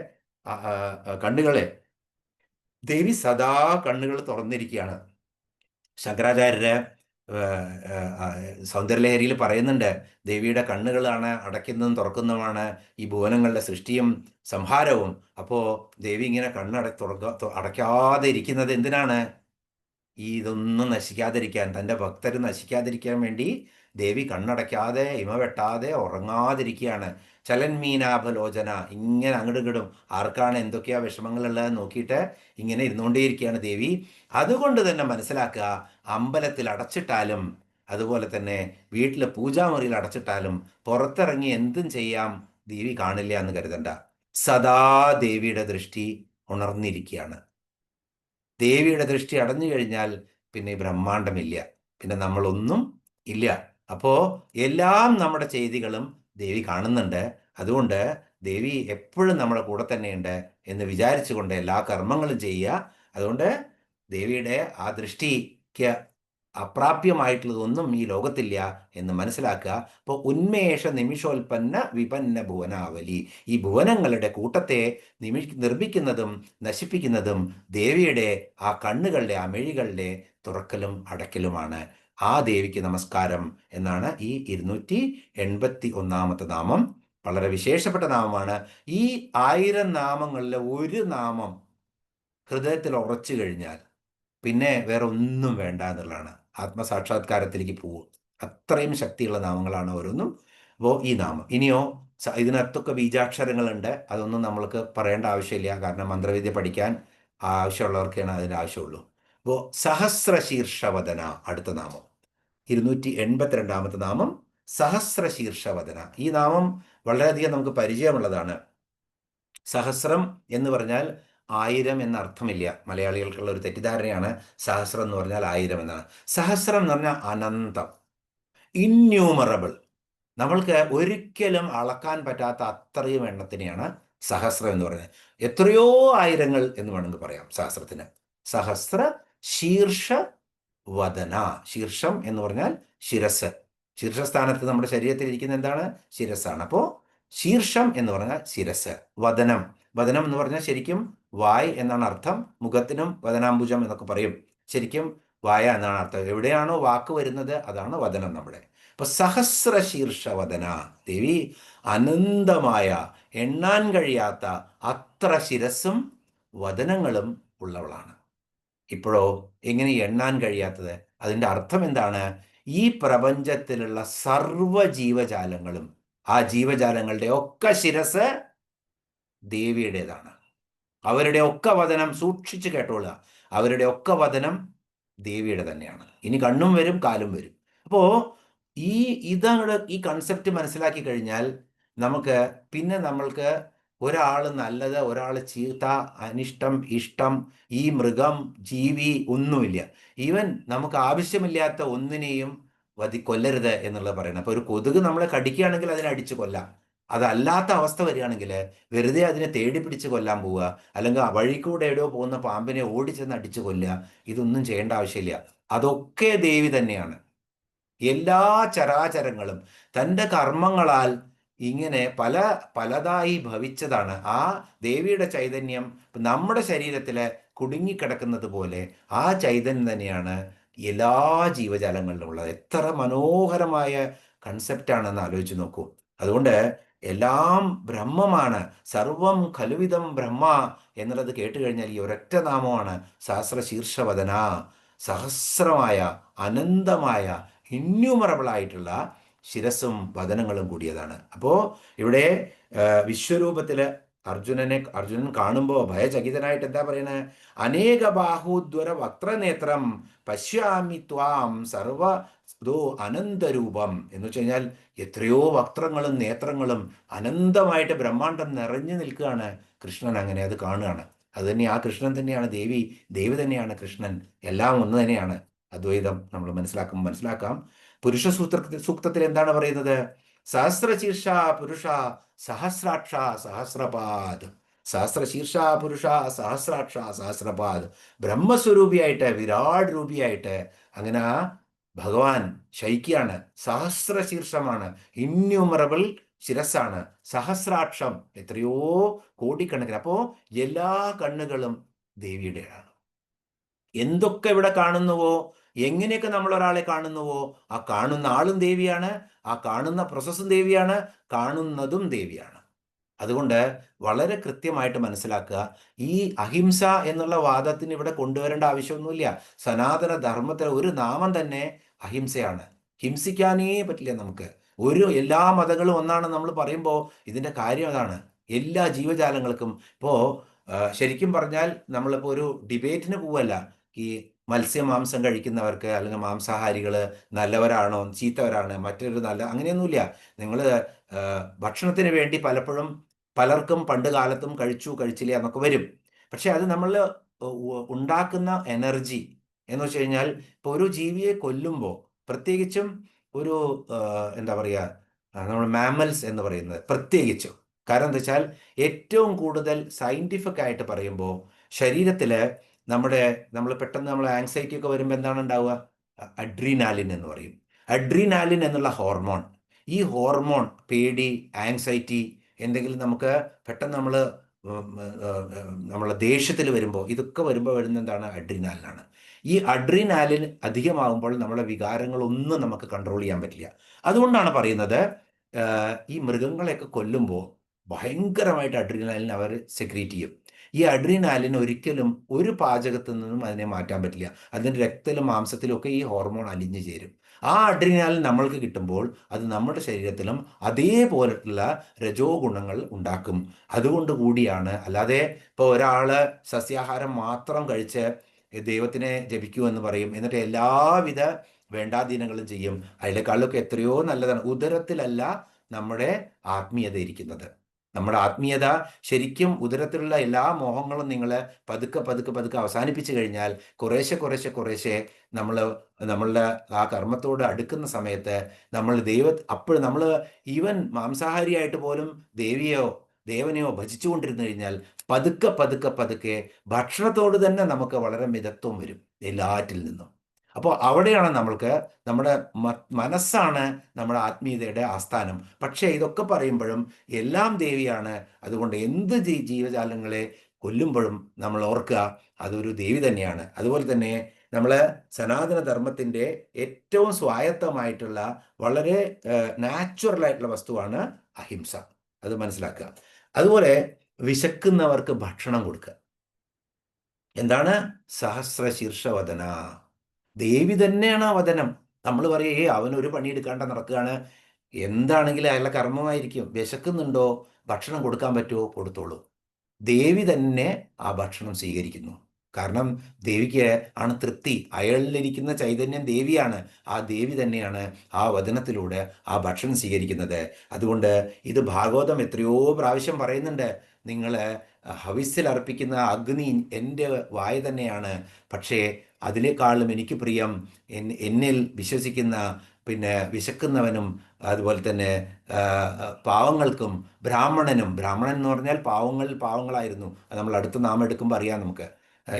കണ്ണുകളെ. ദേവി സദാ കണ്ണുകൾ തുറന്നിരിക്കുകയാണ്. ശങ്കരാചാര്യര് സൗന്ദര്യലഹരിയിൽ പറയുന്നുണ്ട്, ദേവിയുടെ കണ്ണുകളാണ് അടയ്ക്കുന്നതും തുറക്കുന്നതുമാണ് ഈ ഭുവനങ്ങളുടെ സൃഷ്ടിയും സംഹാരവും. അപ്പോൾ ദേവി ഇങ്ങനെ അടയ്ക്കാതെ ഇരിക്കുന്നത് എന്തിനാണ്? ഇതൊന്നും നശിക്കാതിരിക്കാൻ, തൻ്റെ ഭക്തർ നശിക്കാതിരിക്കാൻ വേണ്ടി ദേവി കണ്ണടയ്ക്കാതെ ഇമവെട്ടാതെ ഉറങ്ങാതിരിക്കുകയാണ്. ചലന്മീനാഭലോചന, ഇങ്ങനെ അങ്ങോട്ടും ഇങ്ങോട്ടും ആർക്കാണ് എന്തൊക്കെയാ വിഷമങ്ങളുള്ളത് നോക്കിയിട്ട് ഇങ്ങനെ ഇരുന്നുകൊണ്ടേയിരിക്കുകയാണ് ദേവി. അതുകൊണ്ട് തന്നെ മനസ്സിലാക്കുക, അമ്പലത്തിൽ അടച്ചിട്ടാലും അതുപോലെ തന്നെ വീട്ടിലെ പൂജാമുറിയിൽ അടച്ചിട്ടാലും പുറത്തിറങ്ങി എന്തും ചെയ്യാം, ദേവി കാണില്ല എന്ന് കരുതണ്ട. സദാ ദേവിയുടെ ദൃഷ്ടി ഉണർന്നിരിക്കുകയാണ്. ദേവിയുടെ ദൃഷ്ടി അടഞ്ഞു കഴിഞ്ഞാൽ പിന്നെ ബ്രഹ്മാണ്ടമില്ല, പിന്നെ നമ്മളൊന്നും ഇല്ല. അപ്പോൾ എല്ലാം നമ്മുടെ ചെയ്തികളും ദേവി കാണുന്നുണ്ട്. അതുകൊണ്ട് ദേവി എപ്പോഴും നമ്മുടെ കൂടെ തന്നെയുണ്ട് എന്ന് വിചാരിച്ചുകൊണ്ട് എല്ലാ കർമ്മങ്ങളും ചെയ്യുക. അതുകൊണ്ട് ദേവിയുടെ ആ ദൃഷ്ടിക്ക് അപ്രാപ്യമായിട്ടുള്ളതൊന്നും ഈ ലോകത്തില്ല എന്ന് മനസ്സിലാക്കുക. അപ്പോൾ ഉന്മേഷ നിമിഷോൽപ്പന്ന വിപന്ന ഭുവനാവലി, ഈ ഭുവനങ്ങളുടെ കൂട്ടത്തെ നിർമ്മിക്കുന്നതും നശിപ്പിക്കുന്നതും ദേവിയുടെ ആ കണ്ണുകളുടെ, ആ മിഴികളുടെ തുറക്കലും അടയ്ക്കലുമാണ്. ആ ദേവിക്ക് നമസ്കാരം എന്നാണ് ഈ 281 നാമം. വളരെ വിശേഷപ്പെട്ട നാമമാണ്. ഈ 1000 നാമങ്ങളിലെ ഒരു നാമം ഹൃദയത്തിൽ ഉറച്ചു കഴിഞ്ഞാൽ പിന്നെ വേറെ ഒന്നും വേണ്ട എന്നുള്ളതാണ്. ആത്മസാക്ഷാത്കാരത്തിലേക്ക് പോകും. അത്രയും ശക്തിയുള്ള നാമങ്ങളാണ് ഓരോന്നും. അപ്പോൾ ഈ നാമം ഇനിയോ ഇതിനകത്തൊക്കെ ബീജാക്ഷരങ്ങളുണ്ട്, അതൊന്നും നമ്മൾക്ക് പറയേണ്ട ആവശ്യമില്ല. കാരണം മന്ത്രവിദ്യ പഠിക്കാൻ ആവശ്യമുള്ളവർക്കാണ് അതിൻ്റെ ആവശ്യമുള്ളൂ. അപ്പോൾ സഹസ്രശീർഷവദന അടുത്ത നാമം, 282 നാമം സഹസ്രശീർഷവദന. ഈ നാമം വളരെയധികം നമുക്ക് പരിചയമുള്ളതാണ്. സഹസ്രം എന്ന് പറഞ്ഞാൽ 1000 എന്ന അർത്ഥമില്ല. മലയാളികൾക്കുള്ള ഒരു തെറ്റിദ്ധാരണയാണ് സഹസ്രം എന്ന് പറഞ്ഞാൽ 1000 എന്നാണ്. സഹസ്രം എന്ന് പറഞ്ഞാൽ അനന്തം, ഇന്യൂമറബിൾ. നമ്മൾക്ക് ഒരിക്കലും അളക്കാൻ പറ്റാത്ത അത്രയും എണ്ണത്തിനെയാണ് സഹസ്രം എന്ന് പറയുന്നത്. എത്രയോ ആയിരങ്ങൾ എന്ന് വേണമെങ്കിൽ പറയാം സഹസ്രത്തിന്. സഹസ്ര ശീർഷ വദന. ശീർഷം എന്ന് പറഞ്ഞാൽ ശിരസ്. ശീർഷസ്ഥാനത്ത് നമ്മുടെ ശരീരത്തിൽ ഇരിക്കുന്ന എന്താണ്? ശിരസ്സാണ്. അപ്പോൾ ശീർഷം എന്ന് പറഞ്ഞാൽ ശിരസ്. വദനം, വദനം എന്ന് പറഞ്ഞാൽ ശരിക്കും വായ് എന്നാണ് അർത്ഥം. മുഖത്തിനും വദനാംബുജം എന്നൊക്കെ പറയും. ശരിക്കും വായ എന്നാണ് അർത്ഥം. എവിടെയാണോ വാക്ക് വരുന്നത് അതാണ് വദനം നമ്മുടെ. അപ്പൊ സഹസ്ര ശീർഷ വദന, ദേവി അനന്തമായ എണ്ണാൻ കഴിയാത്ത അത്ര ശിരസ്സും വദനങ്ങളും ഉള്ളവളാണ്. ഇപ്പോഴോ എങ്ങനെ എണ്ണാൻ കഴിയാത്തത്? അതിൻ്റെ അർത്ഥം എന്താണ്? ഈ പ്രപഞ്ചത്തിലുള്ള സർവ ജീവജാലങ്ങളും, ആ ജീവജാലങ്ങളുടെ ഒക്കെ ശിരസ് ദേവിയുടേതാണ്. അവരുടെ ഒക്കെ വദനം, സൂക്ഷിച്ച് കേട്ടോളുക, അവരുടെ ഒക്കെ വദനം ദേവിയുടെ തന്നെയാണ്. ഇനി കണ്ണും വരും കാലും വരും. അപ്പോൾ ഇതാണ് ഈ കൺസെപ്റ്റ് മനസ്സിലാക്കി കഴിഞ്ഞാൽ നമ്മൾക്ക് ഒരാൾ നല്ലത്, ഒരാൾ ചീത്ത, അനിഷ്ടം, ഇഷ്ടം, ഈ മൃഗം, ജീവി ഒന്നുമില്ല. ഈവൻ നമുക്ക് ആവശ്യമില്ലാത്ത ഒന്നിനെയും കൊല്ലരുത് എന്നുള്ളത് പറയണം. അപ്പോൾ ഒരു കൊതുക് നമ്മളെ കടിക്കുകയാണെങ്കിൽ അതിനെ അടിച്ചു കൊല്ലാം. അതല്ലാത്ത അവസ്ഥ വരികയാണെങ്കിൽ വെറുതെ അതിനെ തേടി പിടിച്ച് കൊല്ലാൻ പോവുക, അല്ലെങ്കിൽ വഴിക്കൂടെ എവിടെയോ പോകുന്ന പാമ്പിനെ ഓടിച്ചെന്ന് അടിച്ചു കൊല്ലുക, ഇതൊന്നും ചെയ്യേണ്ട ആവശ്യമില്ല. അതൊക്കെ ദേവി തന്നെയാണ്. എല്ലാ ചരാചരങ്ങളും തൻ്റെ കർമ്മങ്ങളാൽ ഇങ്ങനെ പലതായി ഭവിച്ചതാണ്. ആ ദേവിയുടെ ചൈതന്യം നമ്മുടെ ശരീരത്തിൽ കുടുങ്ങിക്കിടക്കുന്നത് പോലെ ആ ചൈതന്യം തന്നെയാണ് എല്ലാ ജീവജാലങ്ങളിലും ഉള്ളത്. എത്ര മനോഹരമായ കൺസെപ്റ്റാണെന്ന് ആലോചിച്ച് നോക്കൂ. അതുകൊണ്ട് എല്ലാം ബ്രഹ്മമാണ്. സർവം ഖലുവിധം ബ്രഹ്മ എന്നുള്ളത് കേട്ട് കഴിഞ്ഞാൽ ഈ ഒരൊറ്റ നാമമാണ് സഹസ്രശീർഷവദന. സഹസ്രമായ, അനന്തമായ, ഇന്യൂമറബിൾ ആയിട്ടുള്ള ശിരസ്സും വദനങ്ങളും കൂടിയതാണ്. അപ്പോൾ ഇവിടെ വിശ്വരൂപത്തില് അർജുനൻ കാണുമ്പോൾ ഭയചകിതനായിട്ട് എന്താ പറയുന്നത്? അനേക ബാഹുദ്വര വക്രനേത്രം പശ്യാമി ത്വാം സർവ അനന്തരൂപം എന്ന് വെച്ച് കഴിഞ്ഞാൽ എത്രയോ വക്ത്രങ്ങളും നേത്രങ്ങളും അനന്തമായിട്ട് ബ്രഹ്മാണ്ടം നിറഞ്ഞു നിൽക്കുകയാണ് കൃഷ്ണൻ. അങ്ങനെ അത് കാണുകയാണ്. അത് തന്നെ ആ കൃഷ്ണൻ തന്നെയാണ് ദേവി, ദേവി തന്നെയാണ് കൃഷ്ണൻ, എല്ലാം ഒന്ന് തന്നെയാണ്. അദ്വൈതം നമ്മൾ മനസ്സിലാക്കാം. പുരുഷ സൂക്തത്തിൽ എന്താണ് പറയുന്നത്? സഹസ്രശീർഷ പുരുഷ സഹസ്രാക്ഷ സഹസ്രപാദ്. സഹസ്രശീർഷ പുരുഷ സഹസ്രാക്ഷ സഹസ്രപാദ്. ബ്രഹ്മസ്വരൂപിയായിട്ട്, വിരാട് രൂപിയായിട്ട് അങ്ങനെ ഭഗവാൻ ശയിക്കുകയാണ്. സഹസ്രശീർഷമാണ്, ഇന്യൂമറബിൾ ശിരസ്സാണ്. സഹസ്രാക്ഷം, എത്രയോ കോടിക്കണക്കിന്. അപ്പോ എല്ലാ കണ്ണുകളും ദേവിയുടെയാണ്. എന്തൊക്കെ ഇവിടെ കാണുന്നുവോ, എങ്ങനെയൊക്കെ നമ്മൾ ഒരാളെ കാണുന്നുവോ, ആ കാണുന്ന ആളും ദേവിയാണ്, ആ കാണുന്ന പ്രോസസ്സും ദേവിയാണ്, കാണുന്നതും ദേവിയാണ്. അതുകൊണ്ട് വളരെ കൃത്യമായിട്ട് മനസ്സിലാക്കുക. ഈ അഹിംസ എന്നുള്ള വാദത്തിന് ഇവിടെ കൊണ്ടുവരേണ്ട ആവശ്യമൊന്നുമില്ല. സനാതന ധർമ്മത്തിലെ ഒരു നാമം തന്നെ അഹിംസയാണ്. ഹിംസിക്കാനേ പറ്റില്ല നമുക്ക്. എല്ലാ മതങ്ങളും ഒന്നാണ് നമ്മൾ പറയുമ്പോൾ ഇതിൻ്റെ കാര്യം അതാണ്. എല്ലാ ജീവജാലങ്ങൾക്കും ഇപ്പോൾ ശരിക്കും പറഞ്ഞാൽ നമ്മളിപ്പോൾ ഒരു ഡിബേറ്റിന് പോവല്ല. ഈ മത്സ്യമാംസം കഴിക്കുന്നവർക്ക് അല്ലെങ്കിൽ മാംസാഹാരികൾ നല്ലവരാണോ ചീത്തവരാണ്, മറ്റൊരു നല്ല അങ്ങനെയൊന്നുമില്ല. നിങ്ങൾ ഭക്ഷണത്തിന് വേണ്ടി പലപ്പോഴും പലർക്കും പണ്ട് കാലത്തും കഴിച്ചില്ല എന്നൊക്കെ വരും. പക്ഷെ അത് നമ്മൾ ഉണ്ടാക്കുന്ന എനർജി എന്ന് വെച്ച് കഴിഞ്ഞാൽ ഇപ്പോൾ ഒരു ജീവിയെ കൊല്ലുമ്പോൾ, പ്രത്യേകിച്ചും ഒരു എന്താ പറയുക, നമ്മൾ മാമൽസ് എന്ന് പറയുന്നത് പ്രത്യേകിച്ചും, കാരണം എന്താ വെച്ചാൽ ഏറ്റവും കൂടുതൽ സയൻറ്റിഫിക് ആയിട്ട് പറയുമ്പോൾ ശരീരത്തിൽ നമ്മൾ പെട്ടെന്ന് നമ്മൾ ആങ്സൈറ്റി ഒക്കെ വരുമ്പോൾ എന്താണ് ഉണ്ടാവുക? അഡ്രീനാലിൻ എന്ന് പറയും. അഡ്രീനാലിൻ എന്നുള്ള ഹോർമോൺ, ഈ ഹോർമോൺ പേടി, ആങ്സൈറ്റി, എന്തെങ്കിലും നമുക്ക് പെട്ടെന്ന് നമ്മളെ ദേഷ്യത്തിൽ വരുമ്പോൾ, ഇതൊക്കെ വരുമ്പോൾ വരുന്ന എന്താണ്? അഡ്രീനാലിനാണ്. ഈ അഡ്രീനാലിൻ അധികമാകുമ്പോൾ നമ്മുടെ വികാരങ്ങളൊന്നും നമുക്ക് കൺട്രോൾ ചെയ്യാൻ പറ്റില്ല. അതുകൊണ്ടാണ് പറയുന്നത് ഈ മൃഗങ്ങളെയൊക്കെ കൊല്ലുമ്പോൾ ഭയങ്കരമായിട്ട് അഡ്രീനാലിൻ അവർ സെക്രീറ്റ് ചെയ്യും. ഈ അഡ്രീനാലിൻ ഒരിക്കലും ഒരു പാചകത്തിൽ നിന്നും അതിനെ മാറ്റാൻ പറ്റില്ല. അതിൻ്റെ രക്തത്തിലും മാംസത്തിലും ഒക്കെ ഈ ഹോർമോൺ അലിഞ്ഞു ചേരും. ആ അഡ്രീനാലിൻ നമ്മൾക്ക് കിട്ടുമ്പോൾ അത് നമ്മുടെ ശരീരത്തിലും അതേപോലുള്ള രജോ ഗുണങ്ങൾ ഉണ്ടാക്കും. അതുകൊണ്ട് കൂടിയാണ്, അല്ലാതെ ഇപ്പോൾ ഒരാൾ സസ്യാഹാരം മാത്രം കഴിച്ച് ദൈവത്തിനെ ജപിക്കൂ എന്ന് പറയും, എന്നിട്ട് എല്ലാവിധ വേണ്ടാധീനങ്ങളും ചെയ്യും. അതിനേക്കാളൊക്കെ എത്രയോ നല്ലതാണ്. ഉദരത്തിലല്ല നമ്മുടെ ആത്മീയത ഇരിക്കുന്നത്. നമ്മുടെ ആത്മീയത ശരിക്കും ഉദരത്തിലുള്ള എല്ലാ മോഹങ്ങളും നിങ്ങൾ പതുക്കെ അവസാനിപ്പിച്ചു കഴിഞ്ഞാൽ കുറേശ്ശെ നമ്മളുടെ ആ കർമ്മത്തോട് അടുക്കുന്ന സമയത്ത് അപ്പോൾ നമ്മൾ ഈവൻ മാംസാഹാരിയായിട്ട് പോലും ദേവനെയോ ഭജിച്ചുകൊണ്ടിരുന്നു കഴിഞ്ഞാൽ പതുക്കെ ഭക്ഷണത്തോട് തന്നെ നമുക്ക് വളരെ മിതത്വം വരും എല്ലാറ്റിൽ നിന്നും. അപ്പോൾ അവിടെയാണ് നമ്മുടെ മനസ്സാണ് നമ്മുടെ ആത്മീയതയുടെ ആസ്ഥാനം. പക്ഷേ ഇതൊക്കെ പറയുമ്പോഴും എല്ലാം ദേവിയാണ്. അതുകൊണ്ട് എന്ത് ജീവജാലങ്ങളെ കൊല്ലുമ്പോഴും നമ്മൾ ഓർക്കുക അതൊരു ദേവി തന്നെയാണ്. അതുപോലെ തന്നെ നമ്മൾ സനാതന ധർമ്മത്തിൻ്റെ ഏറ്റവും സ്വായത്തമായിട്ടുള്ള വളരെ നാച്ചുറൽ ആയിട്ടുള്ള വസ്തുവാണ് അഹിംസ. അത് മനസ്സിലാക്കുക. അതുപോലെ വിശക്കുന്നവർക്ക് ഭക്ഷണം കൊടുക്കുക. എന്താണ്? സഹസ്രശീർഷവദന, ദേവി തന്നെയാണ് ആ വദനം. നമ്മൾ പറയേ അവനൊരു പണിയെടുക്കാണ്ട് നടക്കുകയാണ്, എന്താണെങ്കിലും അയാളുടെ കർമ്മമായിരിക്കും. വിശക്കുന്നുണ്ടോ, ഭക്ഷണം കൊടുക്കാൻ പറ്റുമോ, കൊടുത്തോളൂ. ദേവി തന്നെ ആ ഭക്ഷണം സ്വീകരിക്കുന്നു. കാരണം ദേവിക്ക് ആണ് തൃപ്തി. അയാളിലിരിക്കുന്ന ചൈതന്യം ദേവിയാണ്. ആ ദേവി തന്നെയാണ് ആ വചനത്തിലൂടെ ആ ഭക്ഷണം സ്വീകരിക്കുന്നത്. അതുകൊണ്ട് ഇത് ഭാഗവതം എത്രയോ പ്രാവശ്യം പറയുന്നുണ്ട്. നിങ്ങൾ ഹവിസ്സിൽ അർപ്പിക്കുന്ന അഗ്നി എൻ്റെ വായ തന്നെയാണ്. പക്ഷേ അതിനേക്കാളും എനിക്ക് പ്രിയം എന്നിൽ വിശ്വസിക്കുന്ന വിശക്കുന്നവനും അതുപോലെ തന്നെ പാവങ്ങൾക്കും ബ്രാഹ്മണൻ എന്ന് പറഞ്ഞാൽ പാവങ്ങളായിരുന്നു. അത് നമ്മൾ അടുത്ത നാമം എടുക്കുമ്പോൾ അറിയാം നമുക്ക്.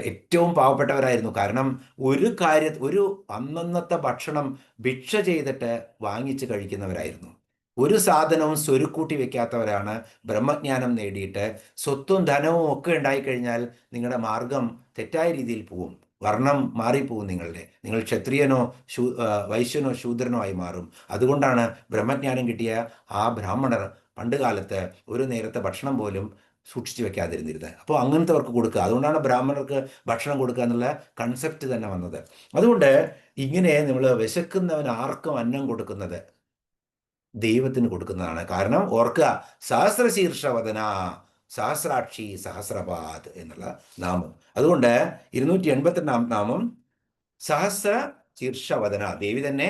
ഏറ്റവും പാവപ്പെട്ടവരായിരുന്നു. കാരണം ഒരു അന്നന്നത്തെ ഭക്ഷണം ഭിക്ഷ ചെയ്തിട്ട് വാങ്ങിച്ച് കഴിക്കുന്നവരായിരുന്നു. ഒരു സാധനവും സ്വരുക്കൂട്ടി വെക്കാത്തവരാണ്. ബ്രഹ്മജ്ഞാനം നേടിയിട്ട് സ്വത്തും ധനവും ഒക്കെ ഉണ്ടായിക്കഴിഞ്ഞാൽ നിങ്ങളുടെ മാർഗം തെറ്റായ രീതിയിൽ പോവും. വർണ്ണം മാറിപ്പോവും നിങ്ങൾ ക്ഷത്രിയനോ വൈശ്യനോ ശൂദ്രനോ ആയി മാറും. അതുകൊണ്ടാണ് ബ്രഹ്മജ്ഞാനം കിട്ടിയ ആ ബ്രാഹ്മണർ പണ്ട് കാലത്ത് ഒരു നേരത്തെ ഭക്ഷണം പോലും സൂക്ഷിച്ചു വെക്കാതിരുന്നിരുന്നത്. അപ്പോൾ അങ്ങനത്തെവർക്ക് കൊടുക്കുക. അതുകൊണ്ടാണ് ബ്രാഹ്മണർക്ക് ഭക്ഷണം കൊടുക്കുക എന്നുള്ള കൺസെപ്റ്റ് തന്നെ വന്നത്. അതുകൊണ്ട് ഇങ്ങനെ നമ്മൾ വിശക്കുന്നവന് ആർക്കും അന്നം കൊടുക്കുന്നത് ദൈവത്തിന് കൊടുക്കുന്നതാണ്. കാരണം ഓർക്കുക, സഹസ്രശീർഷവദന സഹസ്രാക്ഷി സഹസ്രപാദ് എന്നുള്ള നാമം. അതുകൊണ്ട് 282 നാമം സഹസ്ര ശീർഷവദന, ദേവി തന്നെ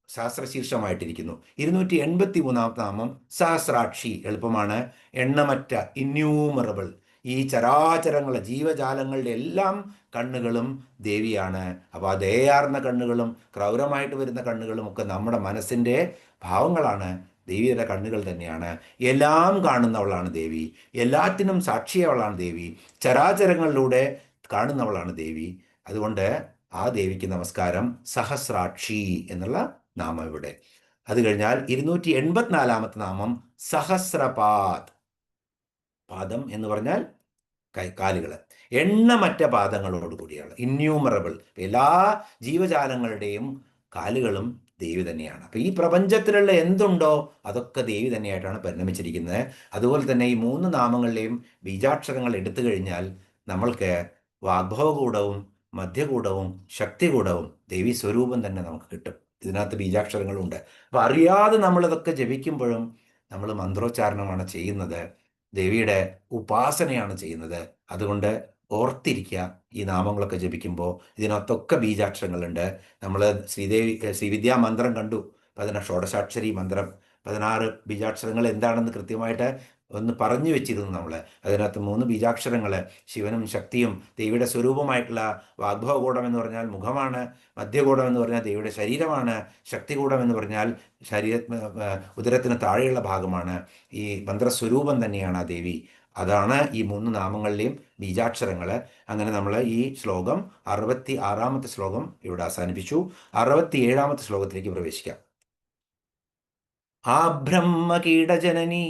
സഹസ്രശീർഷമായിട്ടിരിക്കുന്നു. 283 നാമം സഹസ്രാക്ഷി, എളുപ്പമാണ്, എണ്ണമറ്റ, ഇന്യൂമറബിൾ. ഈ ചരാചരങ്ങളെ ജീവജാലങ്ങളുടെ എല്ലാം കണ്ണുകളും ദേവിയാണ്. അപ്പോൾ ആ ദയാർന്ന കണ്ണുകളും ക്രൗരമായിട്ട് വരുന്ന കണ്ണുകളും ഒക്കെ നമ്മുടെ മനസ്സിൻ്റെ ഭാവങ്ങളാണ്. ദേവിയുടെ കണ്ണുകൾ തന്നെയാണ്. എല്ലാം കാണുന്നവളാണ് ദേവി, എല്ലാറ്റിനും സാക്ഷിയവളാണ് ദേവി, ചരാചരങ്ങളിലൂടെ കാണുന്നവളാണ് ദേവി. അതുകൊണ്ട് ആ ദേവിക്ക് നമസ്കാരം. സഹസ്രാക്ഷി എന്നുള്ള നാമം ഇവിടെ. അത് കഴിഞ്ഞാൽ 284 നാമം സഹസ്രപാദ്. പാദം എന്ന് പറഞ്ഞാൽ കാലുകൾ, എണ്ണമറ്റ പാദങ്ങളോട് കൂടിയാണ്, ഇന്യൂമറബിൾ. എല്ലാ ജീവജാലങ്ങളുടെയും കാലുകളും ദേവി തന്നെയാണ്. അപ്പോൾ ഈ പ്രപഞ്ചത്തിലുള്ള എന്തുണ്ടോ അതൊക്കെ ദേവി തന്നെയായിട്ടാണ് പരിണമിച്ചിരിക്കുന്നത്. അതുപോലെ തന്നെ ഈ 3 നാമങ്ങളിലെയും ബീജാക്ഷരങ്ങൾ എടുത്തു കഴിഞ്ഞാൽ നമ്മൾക്ക് വാഗ്ഭവകൂടവും മധ്യകൂടവും ശക്തികൂടവും ദേവി സ്വരൂപം തന്നെ നമുക്ക് കിട്ടും. ഇതിനകത്ത് ബീജാക്ഷരങ്ങളുണ്ട്. അപ്പോൾ അറിയാതെ നമ്മളിതൊക്കെ ജപിക്കുമ്പോഴും നമ്മൾ മന്ത്രോച്ചാരണമാണ് ചെയ്യുന്നത്, ദേവിയുടെ ഉപാസനയാണ് ചെയ്യുന്നത്. അതുകൊണ്ട് ഓർത്തിരിക്കുക, ഈ നാമങ്ങളൊക്കെ ജപിക്കുമ്പോൾ ഇതിനകത്തൊക്കെ ബീജാക്ഷരങ്ങളുണ്ട്. നമ്മൾ ശ്രീവിദ്യാ മന്ത്രം കണ്ടു, 16 മന്ത്രം, 16 ബീജാക്ഷരങ്ങൾ എന്താണെന്ന് കൃത്യമായിട്ട് ഒന്ന് പറഞ്ഞു വെച്ചിരുന്നു നമ്മൾ. അതിനകത്ത് 3 ബീജാക്ഷരങ്ങൾ ശിവനും ശക്തിയും, ദേവിയുടെ സ്വരൂപമായിട്ടുള്ള വാഗ്ഭവകൂടം എന്ന് പറഞ്ഞാൽ മുഖമാണ്, മധ്യകൂടം എന്ന് പറഞ്ഞാൽ ദേവിയുടെ ശരീരമാണ്, ശക്തികൂടം എന്ന് പറഞ്ഞാൽ ഉദരത്തിന് താഴെയുള്ള ഭാഗമാണ്. ഈ മന്ത്രസ്വരൂപം തന്നെയാണ് ആ ദേവി. അതാണ് ഈ 3 നാമങ്ങളിലെയും ബീജാക്ഷരങ്ങൾ. അങ്ങനെ നമ്മൾ ഈ ശ്ലോകം 66-ാമത്തെ ശ്ലോകം ഇവിടെ അവസാനിപ്പിച്ചു. 67-ാമത്തെ ശ്ലോകത്തിലേക്ക് പ്രവേശിക്കാം. ആ ബ്രഹ്മകീടജനനി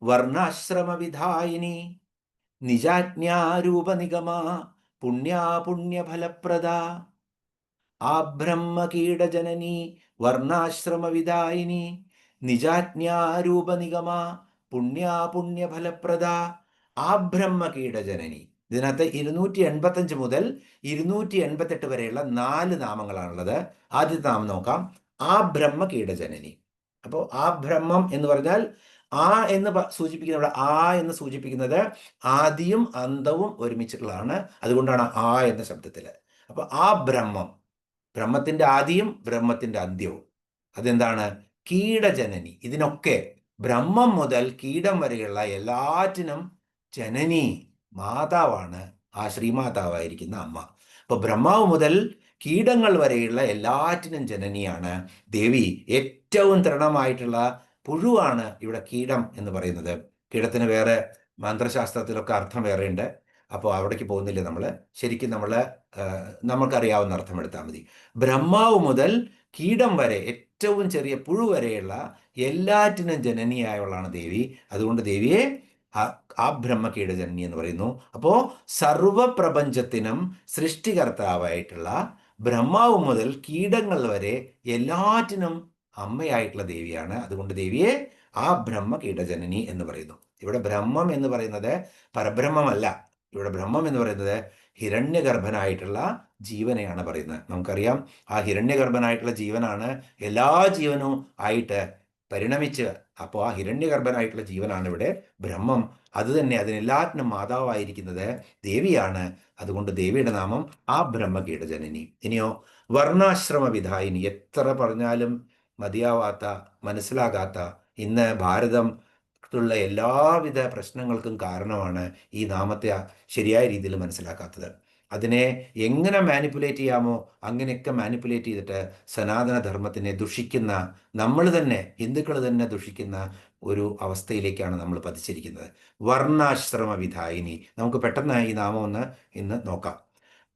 വർണ്ണാശ്രമവിധായിനി നിജാജ്ഞാരൂപനിഗമ പുണ്യാപുണ്യഫലപ്രദ. ആ ബ്രഹ്മകീടജനനി വർണ്ണാശ്രമവിധായിനി നിജാജ്ഞാരൂപനിഗമ പുണ്യാപുണ്യഫലപ്രദ. ആ ബ്രഹ്മകീടജനനി. ഇതിനകത്ത് 285 മുതൽ 288 വരെയുള്ള 4 നാമങ്ങളാണുള്ളത്. ആദ്യത്തെ നാമം നോക്കാം, ആ ബ്രഹ്മകീടജനനി. അപ്പോൾ ആ ബ്രഹ്മം എന്ന് പറഞ്ഞാൽ ആ എന്ന് സൂചിപ്പിക്കുന്ന, ആ എന്ന് സൂചിപ്പിക്കുന്നത് ആദിയും അന്തവും ഒരുമിച്ചിട്ടുള്ളതാണ്. അതുകൊണ്ടാണ് ആ എന്ന ശബ്ദത്തിൽ. അപ്പോൾ ആ ബ്രഹ്മം, ബ്രഹ്മത്തിൻ്റെ ആദിയും ബ്രഹ്മത്തിൻ്റെ അന്ത്യവും. അതെന്താണ്? കീടജനനി. ഇതിനൊക്കെ ബ്രഹ്മം മുതൽ കീടം വരെയുള്ള എല്ലാറ്റിനും ജനനി, മാതാവാണ് ആ ശ്രീമാതാവായിരിക്കുന്ന അമ്മ. അപ്പോൾ ബ്രഹ്മാവ് മുതൽ കീടങ്ങൾ വരെയുള്ള എല്ലാറ്റിനും ജനനിയാണ് ദേവി. ഏറ്റവും തൃണമായിട്ടുള്ള പുഴുവാണ് ഇവിടെ കീടം എന്ന് പറയുന്നത്. കീടത്തിന് വേറെ മന്ത്രശാസ്ത്രത്തിലൊക്കെ അർത്ഥം വേറെ ഉണ്ട്. അപ്പോൾ അവിടേക്ക് പോകുന്നില്ല നമ്മൾ. ശരിക്കും നമുക്കറിയാവുന്ന അർത്ഥം എടുത്താൽ മതി. ബ്രഹ്മാവ് മുതൽ കീടം വരെ, ഏറ്റവും ചെറിയ പുഴു വരെയുള്ള എല്ലാറ്റിനും ജനനിയായുള്ളതാണ് ദേവി. അതുകൊണ്ട് ദേവിയെ ആ ബ്രഹ്മകീടജനനി എന്ന് പറയുന്നു. അപ്പോൾ സർവപ്രപഞ്ചത്തിനും സൃഷ്ടികർത്താവായിട്ടുള്ള ബ്രഹ്മാവ് മുതൽ കീടങ്ങൾ വരെ എല്ലാറ്റിനും അമ്മയായിട്ടുള്ള ദേവിയാണ്. അതുകൊണ്ട് ദേവിയെ ആ ബ്രഹ്മകീടജനനി എന്ന് പറയുന്നു. ഇവിടെ ബ്രഹ്മം എന്ന് പറയുന്നത് പരബ്രഹ്മമല്ല. ഇവിടെ ബ്രഹ്മം എന്ന് പറയുന്നത് ഹിരണ്യഗർഭനായിട്ടുള്ള ജീവനെയാണ് പറയുന്നത്. നമുക്കറിയാം, ആ ഹിരണ്യഗർഭനായിട്ടുള്ള ജീവനാണ് എല്ലാ ജീവനും ആയിട്ട് പരിണമിച്ച്. അപ്പോൾ ആ ഹിരണ്യഗർഭനായിട്ടുള്ള ജീവനാണ് ഇവിടെ ബ്രഹ്മം. അത് തന്നെ അതിനെല്ലാറ്റിനും മാതാവായിരിക്കുന്നത് ദേവിയാണ്. അതുകൊണ്ട് ദേവിയുടെ നാമം ആ ബ്രഹ്മകീടജനനി. ഇനിയോ വർണ്ണാശ്രമ വിധായിനി. എത്ര പറഞ്ഞാലും മതിയാവാത്ത, മനസ്സിലാകാത്ത, ഇന്ന് ഭാരതം ുള്ള എല്ലാവിധ പ്രശ്നങ്ങൾക്കും കാരണമാണ് ഈ നാമത്തെ ശരിയായ രീതിയിൽ മനസ്സിലാക്കാത്തത്. അതിനെ എങ്ങനെ മാനിപ്പുലേറ്റ് ചെയ്യാമോ അങ്ങനെയൊക്കെ മാനിപ്പുലേറ്റ് ചെയ്തിട്ട് സനാതന ധർമ്മത്തിനെ ദുഷിക്കുന്ന, നമ്മൾ തന്നെ, ഹിന്ദുക്കൾ തന്നെ ദുഷിക്കുന്ന ഒരു അവസ്ഥയിലേക്കാണ് നമ്മൾ പതിച്ചിരിക്കുന്നത്. വർണ്ണാശ്രമ വിധായിനി. നമുക്ക് പെട്ടെന്ന് ഈ നാമം ഒന്ന് ഇന്ന് നോക്കാം.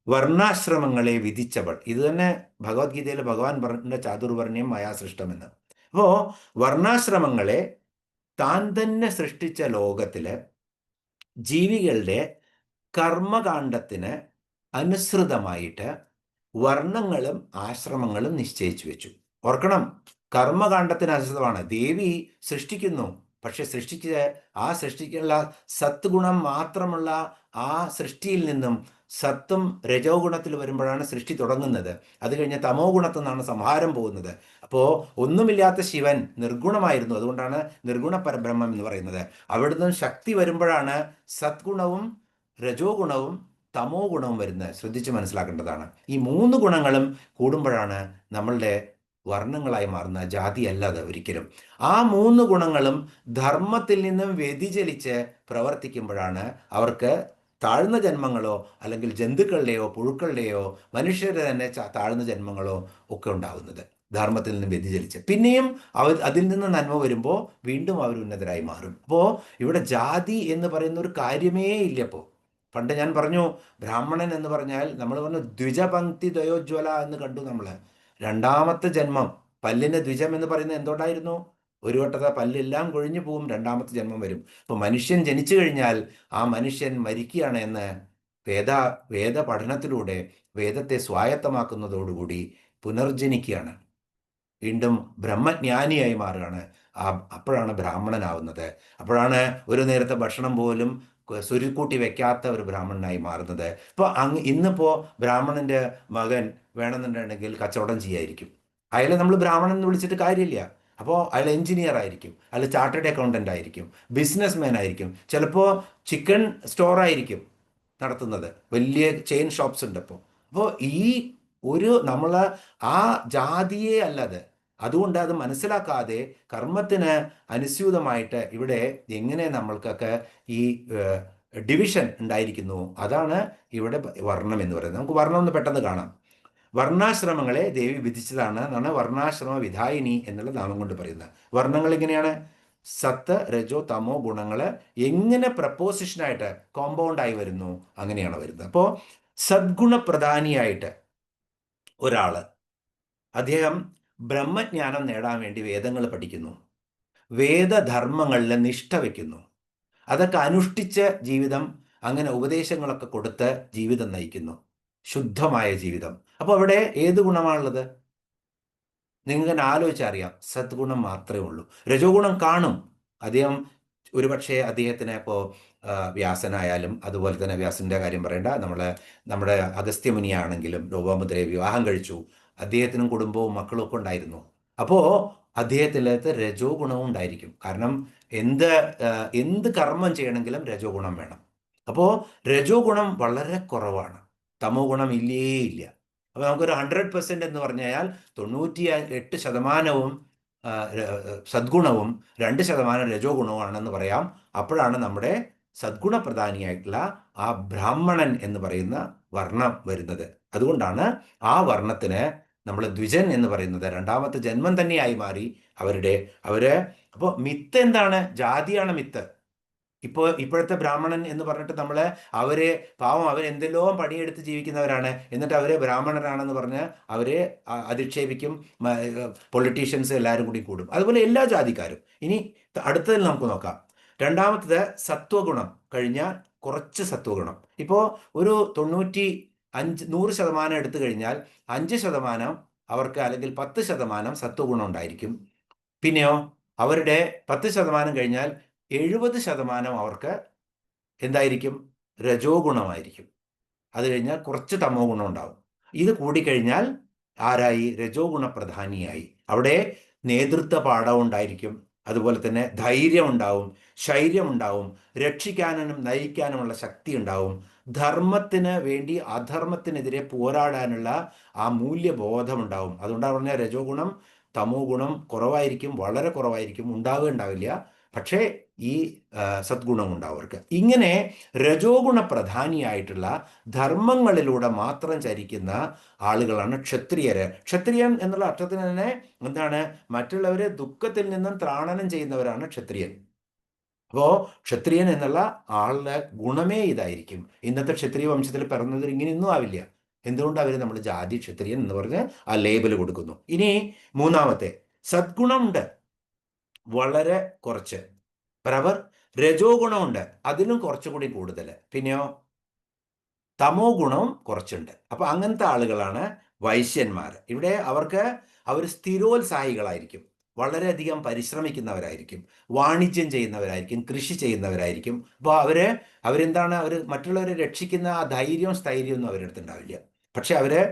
വർണ്ണാശ്രമങ്ങളെ വിധിച്ചവൾ. ഇത് തന്നെ ഭഗവത്ഗീതയിൽ ഭഗവാൻ പറഞ്ഞ ചാതുർവർണ്ണ്യം മയാ സൃഷ്ടമെന്ന്. അപ്പോൾ വർണ്ണാശ്രമങ്ങളെ താൻ തന്നെ സൃഷ്ടിച്ച ലോകത്തില് ജീവികളുടെ കർമ്മകാണ്ഡത്തിന് അനുസൃതമായിട്ട് വർണ്ണങ്ങളും ആശ്രമങ്ങളും നിശ്ചയിച്ചു വെച്ചു. ഓർക്കണം, കർമ്മകാണ്ഡത്തിന് അനുസൃതമാണ്. ദേവി സൃഷ്ടിക്കുന്നു, പക്ഷെ ആ സൃഷ്ടിക്കുള്ള സത്ത് ഗുണം മാത്രമുള്ള ആ സൃഷ്ടിയിൽ നിന്നും സത്തും രജോ ഗുണത്തിൽ വരുമ്പോഴാണ് സൃഷ്ടി തുടങ്ങുന്നത്. അത് കഴിഞ്ഞ് തമോ ഗുണത്തിൽ നിന്നാണ് സംഹാരം പോകുന്നത്. അപ്പോൾ ഒന്നുമില്ലാത്ത ശിവൻ നിർഗുണമായിരുന്നു, അതുകൊണ്ടാണ് നിർഗുണ പരബ്രഹ്മം എന്ന് പറയുന്നത്. അവിടുന്ന് ശക്തി വരുമ്പോഴാണ് സദ്ഗുണവും രജോ ഗുണവും തമോ ഗുണവും വരുന്നത്. ശ്രദ്ധിച്ച് മനസ്സിലാക്കേണ്ടതാണ്. ഈ 3 ഗുണങ്ങളും കൂടുമ്പോഴാണ് നമ്മളുടെ വർണ്ണങ്ങളായി മാറുന്ന, ജാതിയല്ല അത് ഒരിക്കലും. ആ 3 ഗുണങ്ങളും ധർമ്മത്തിൽ നിന്നും വ്യതിചലിച്ച് പ്രവർത്തിക്കുമ്പോഴാണ് അവർക്ക് താഴ്ന്ന ജന്മങ്ങളോ അല്ലെങ്കിൽ ജന്തുക്കളുടെയോ പുഴുക്കളുടെയോ മനുഷ്യരുടെ തന്നെ താഴ്ന്ന ജന്മങ്ങളോ ഒക്കെ ഉണ്ടാകുന്നത്. ധർമ്മത്തിൽ നിന്ന് വ്യതിചലിച്ച് പിന്നെയും അതിൽ നിന്ന് നന്മ വരുമ്പോൾ വീണ്ടും അവർ ഉന്നതരായി മാറും. അപ്പോൾ ഇവിടെ ജാതി എന്ന് പറയുന്ന ഒരു കാര്യമേ ഇല്ല. ഇപ്പോൾ പണ്ട് ഞാൻ പറഞ്ഞു, ബ്രാഹ്മണൻ എന്ന് പറഞ്ഞാൽ നമ്മൾ പറഞ്ഞു ദ്വിജപങ്ക്തി ദ്വയോജ്വല എന്ന് കണ്ടു നമ്മൾ. രണ്ടാമത്തെ ജന്മം, പല്ലിന് ദ്വിജം എന്ന് പറയുന്നത് എന്തുകൊണ്ടായിരുന്നു? ഒരു വട്ടത്തെ പല്ലെല്ലാം കൊഴിഞ്ഞു പോവും, രണ്ടാമത്തെ ജന്മം വരും. അപ്പോൾ മനുഷ്യൻ ജനിച്ചു കഴിഞ്ഞാൽ ആ മനുഷ്യൻ മരിക്കുകയാണ് എന്ന് വേദ പഠനത്തിലൂടെ, വേദത്തെ സ്വായത്തമാക്കുന്നതോടുകൂടി പുനർജനിക്കുകയാണ്, വീണ്ടും ബ്രഹ്മജ്ഞാനിയായി മാറുകയാണ്. അപ്പോഴാണ് ബ്രാഹ്മണനാവുന്നത്. അപ്പോഴാണ് ഒരു നേരത്തെ ഭക്ഷണം പോലും സ്വരുക്കൂട്ടി വെക്കാത്ത ഒരു ബ്രാഹ്മണനായി മാറുന്നത്. ഇപ്പോൾ ഇന്നിപ്പോൾ ബ്രാഹ്മണൻ്റെ മകൻ വേണമെന്നുണ്ടെങ്കിൽ കച്ചവടം ചെയ്യായിരിക്കും. അയാളെ നമ്മൾ ബ്രാഹ്മണൻ എന്ന് വിളിച്ചിട്ട് കാര്യമില്ല. അപ്പോൾ അയാൾ എഞ്ചിനീയർ ആയിരിക്കും, അയാൾ ചാർട്ടേഡ് അക്കൗണ്ടൻ്റ് ആയിരിക്കും, ബിസിനസ് മാൻ ആയിരിക്കും, ചിലപ്പോൾ ചിക്കൻ സ്റ്റോറായിരിക്കും നടത്തുന്നത്. വലിയ ചെയിൻ ഷോപ്സ് ഉണ്ട് ഇപ്പോൾ. അപ്പോൾ നമ്മൾ ആ ജാതിയെ അല്ലത്. അതുകൊണ്ട് അത് മനസ്സിലാക്കാതെ കർമ്മത്തിന് അനുസ്യൂതമായിട്ട് ഇവിടെ എങ്ങനെ നമ്മൾക്കൊക്കെ ഈ ഡിവിഷൻ ഉണ്ടായിരിക്കുന്നു, അതാണ് ഇവിടെ വർണ്ണം എന്ന് പറയുന്നത്. നമുക്ക് വർണ്ണം ഒന്ന് പെട്ടെന്ന് കാണാം. വർണ്ണാശ്രമങ്ങളെ ദേവി വിധിച്ചതാണ് എന്നാണ് വർണ്ണാശ്രമ വിധായിനി എന്നുള്ള നാമം കൊണ്ട് പറയുന്നത്. വർണ്ണങ്ങൾ എങ്ങനെയാണ്? സത്ത് രജോ തമോ ഗുണങ്ങൾ എങ്ങനെ പ്രപ്പോസിഷനായിട്ട് കോമ്പൗണ്ടായി വരുന്നു, അങ്ങനെയാണ് വരുന്നത്. അപ്പോൾ സദ്ഗുണപ്രധാനിയായിട്ട് ഒരാള്, അദ്ദേഹം ബ്രഹ്മജ്ഞാനം നേടാൻ വേണ്ടി വേദങ്ങൾ പഠിക്കുന്നു, വേദധർമ്മങ്ങളിൽ നിഷ്ഠ വയ്ക്കുന്നു, അതൊക്കെ അനുഷ്ഠിച്ച് ജീവിതം, അങ്ങനെ ഉപദേശങ്ങളൊക്കെ കൊടുത്ത് ജീവിതം നയിക്കുന്നു, ശുദ്ധമായ ജീവിതം. അപ്പോൾ അവിടെ ഏത് ഗുണമാണുള്ളത്? നിങ്ങൾക്ക് ആലോചിച്ചറിയാം, സദ്ഗുണം മാത്രമേ ഉള്ളൂ. രജോ ഗുണം കാണും. അദ്ദേഹം ഒരുപക്ഷെ അദ്ദേഹത്തിന് ഇപ്പോൾ വ്യാസനായാലും, അതുപോലെ തന്നെ വ്യാസൻ്റെ കാര്യം പറയേണ്ട, നമ്മുടെ അഗസ്ത്യമുനിയാണെങ്കിലും ലോപാമുദ്രയെ വിവാഹം കഴിച്ചു. അദ്ദേഹത്തിനും കുടുംബവും മക്കളും ഒക്കെ ഉണ്ടായിരുന്നു. അപ്പോൾ അദ്ദേഹത്തിനകത്ത് രജോ ഗുണവും ഉണ്ടായിരിക്കും. കാരണം എന്ത് കർമ്മം ചെയ്യണമെങ്കിലും രജോ ഗുണം വേണം. അപ്പോൾ രജോ ഗുണം വളരെ കുറവാണ്, തമോ ഗുണം ഇല്ലേ ഇല്ല. അപ്പോൾ നമുക്കൊരു 100% എന്ന് പറഞ്ഞാൽ 98% സദ്ഗുണവും 2% രജോ ഗുണവുമാണെന്ന് പറയാം. അപ്പോഴാണ് നമ്മുടെ സദ്ഗുണപ്രധാനിയായിട്ടുള്ള ആ ബ്രാഹ്മണൻ എന്ന് പറയുന്ന വർണ്ണം വരുന്നത്. അതുകൊണ്ടാണ് ആ വർണ്ണത്തിന് നമ്മൾ ദ്വിജൻ എന്ന് പറയുന്നത്. രണ്ടാമത്തെ ജന്മം തന്നെയായി മാറി അവര്. അപ്പോൾ മിത്ത് എന്താണ്? ജാതിയാണ് മിത്ത്. ഇപ്പോഴത്തെ ബ്രാഹ്മണൻ എന്ന് പറഞ്ഞിട്ട് പാവം അവരെന്തെല്ലോ പണിയെടുത്ത് ജീവിക്കുന്നവരാണ്, എന്നിട്ട് അവരെ ബ്രാഹ്മണരാണെന്ന് പറഞ്ഞ് അവരെ അധിക്ഷേപിക്കും. പൊളിറ്റീഷ്യൻസ് എല്ലാവരും കൂടി കൂടും. അതുപോലെ എല്ലാ ജാതിക്കാരും. ഇനി അടുത്തതിൽ നമുക്ക് നോക്കാം. രണ്ടാമത്തത് സത്വഗുണം കഴിഞ്ഞാൽ കുറച്ച് സത്വഗുണം. ഇപ്പോൾ ഒരു 100% എടുത്തു കഴിഞ്ഞാൽ 5% അവർക്ക്, അല്ലെങ്കിൽ 10% സത്വഗുണം ഉണ്ടായിരിക്കും. പിന്നെയോ അവരുടെ 10% കഴിഞ്ഞാൽ 70% അവർക്ക് എന്തായിരിക്കും? രജോ ഗുണമായിരിക്കും. അത് കഴിഞ്ഞാൽ കുറച്ച് തമോ ഗുണം ഉണ്ടാവും. ഇത് കൂടിക്കഴിഞ്ഞാൽ ആരായി? രജോ ഗുണപ്രധാനിയായി. അവിടെ നേതൃത്വ പാഠം ഉണ്ടായിരിക്കും, അതുപോലെ തന്നെ ധൈര്യം ഉണ്ടാവും, ശൈര്യം ഉണ്ടാവും, രക്ഷിക്കാനും നയിക്കാനുമുള്ള ശക്തി ഉണ്ടാവും, ധർമ്മത്തിന് വേണ്ടി അധർമ്മത്തിനെതിരെ പോരാടാനുള്ള ആ മൂല്യബോധം ഉണ്ടാവും. അതുകൊണ്ടാണ് പറഞ്ഞാൽ രജോ ഗുണം തമോ ഗുണം കുറവായിരിക്കും, വളരെ കുറവായിരിക്കും, ഉണ്ടാവില്ല. പക്ഷേ ഈ സദ്ഗുണം ഉണ്ടാവർക്ക്. ഇങ്ങനെ രജോ ഗുണ പ്രധാനിയായിട്ടുള്ള ധർമ്മങ്ങളിലൂടെ മാത്രം ചരിക്കുന്ന ആളുകളാണ് ക്ഷത്രിയര്. ക്ഷത്രിയൻ എന്നുള്ള അർത്ഥത്തിന് തന്നെ എന്താണ്? മറ്റുള്ളവരെ ദുഃഖത്തിൽ നിന്നും ത്രാണനം ചെയ്യുന്നവരാണ് ക്ഷത്രിയൻ. അപ്പോൾ ക്ഷത്രിയൻ എന്നുള്ള ആളുടെ ഗുണമേ ഇതായിരിക്കും. ഇന്നത്തെ ക്ഷത്രിയ വംശത്തിൽ പിറന്നത് ഇങ്ങനെയൊന്നും ആവില്ല. എന്തുകൊണ്ട് അവർ നമ്മൾ ജാതി ക്ഷത്രിയൻ എന്ന് പറഞ്ഞ് ആ ലേബൽ കൊടുക്കുന്നു. ഇനി മൂന്നാമത്തെ സദ്ഗുണമുണ്ട്, വളരെ കുറച്ച്. അവർ രജോ ഗുണമുണ്ട്, അതിലും കുറച്ചുകൂടി കൂടുതൽ. പിന്നെയോ തമോ ഗുണവും കുറച്ചുണ്ട്. അപ്പൊ അങ്ങനത്തെ ആളുകളാണ് വൈശ്യന്മാർ. ഇവിടെ അവർ സ്ഥിരോത്സാഹികളായിരിക്കും, വളരെയധികം പരിശ്രമിക്കുന്നവരായിരിക്കും, വാണിജ്യം ചെയ്യുന്നവരായിരിക്കും, കൃഷി ചെയ്യുന്നവരായിരിക്കും. അപ്പോൾ അവരെന്താണ്, മറ്റുള്ളവരെ രക്ഷിക്കുന്ന ആ ധൈര്യവും സ്ഥൈര്യവും ഒന്നും അവരുടെ അടുത്തുണ്ടാവില്ല. പക്ഷെ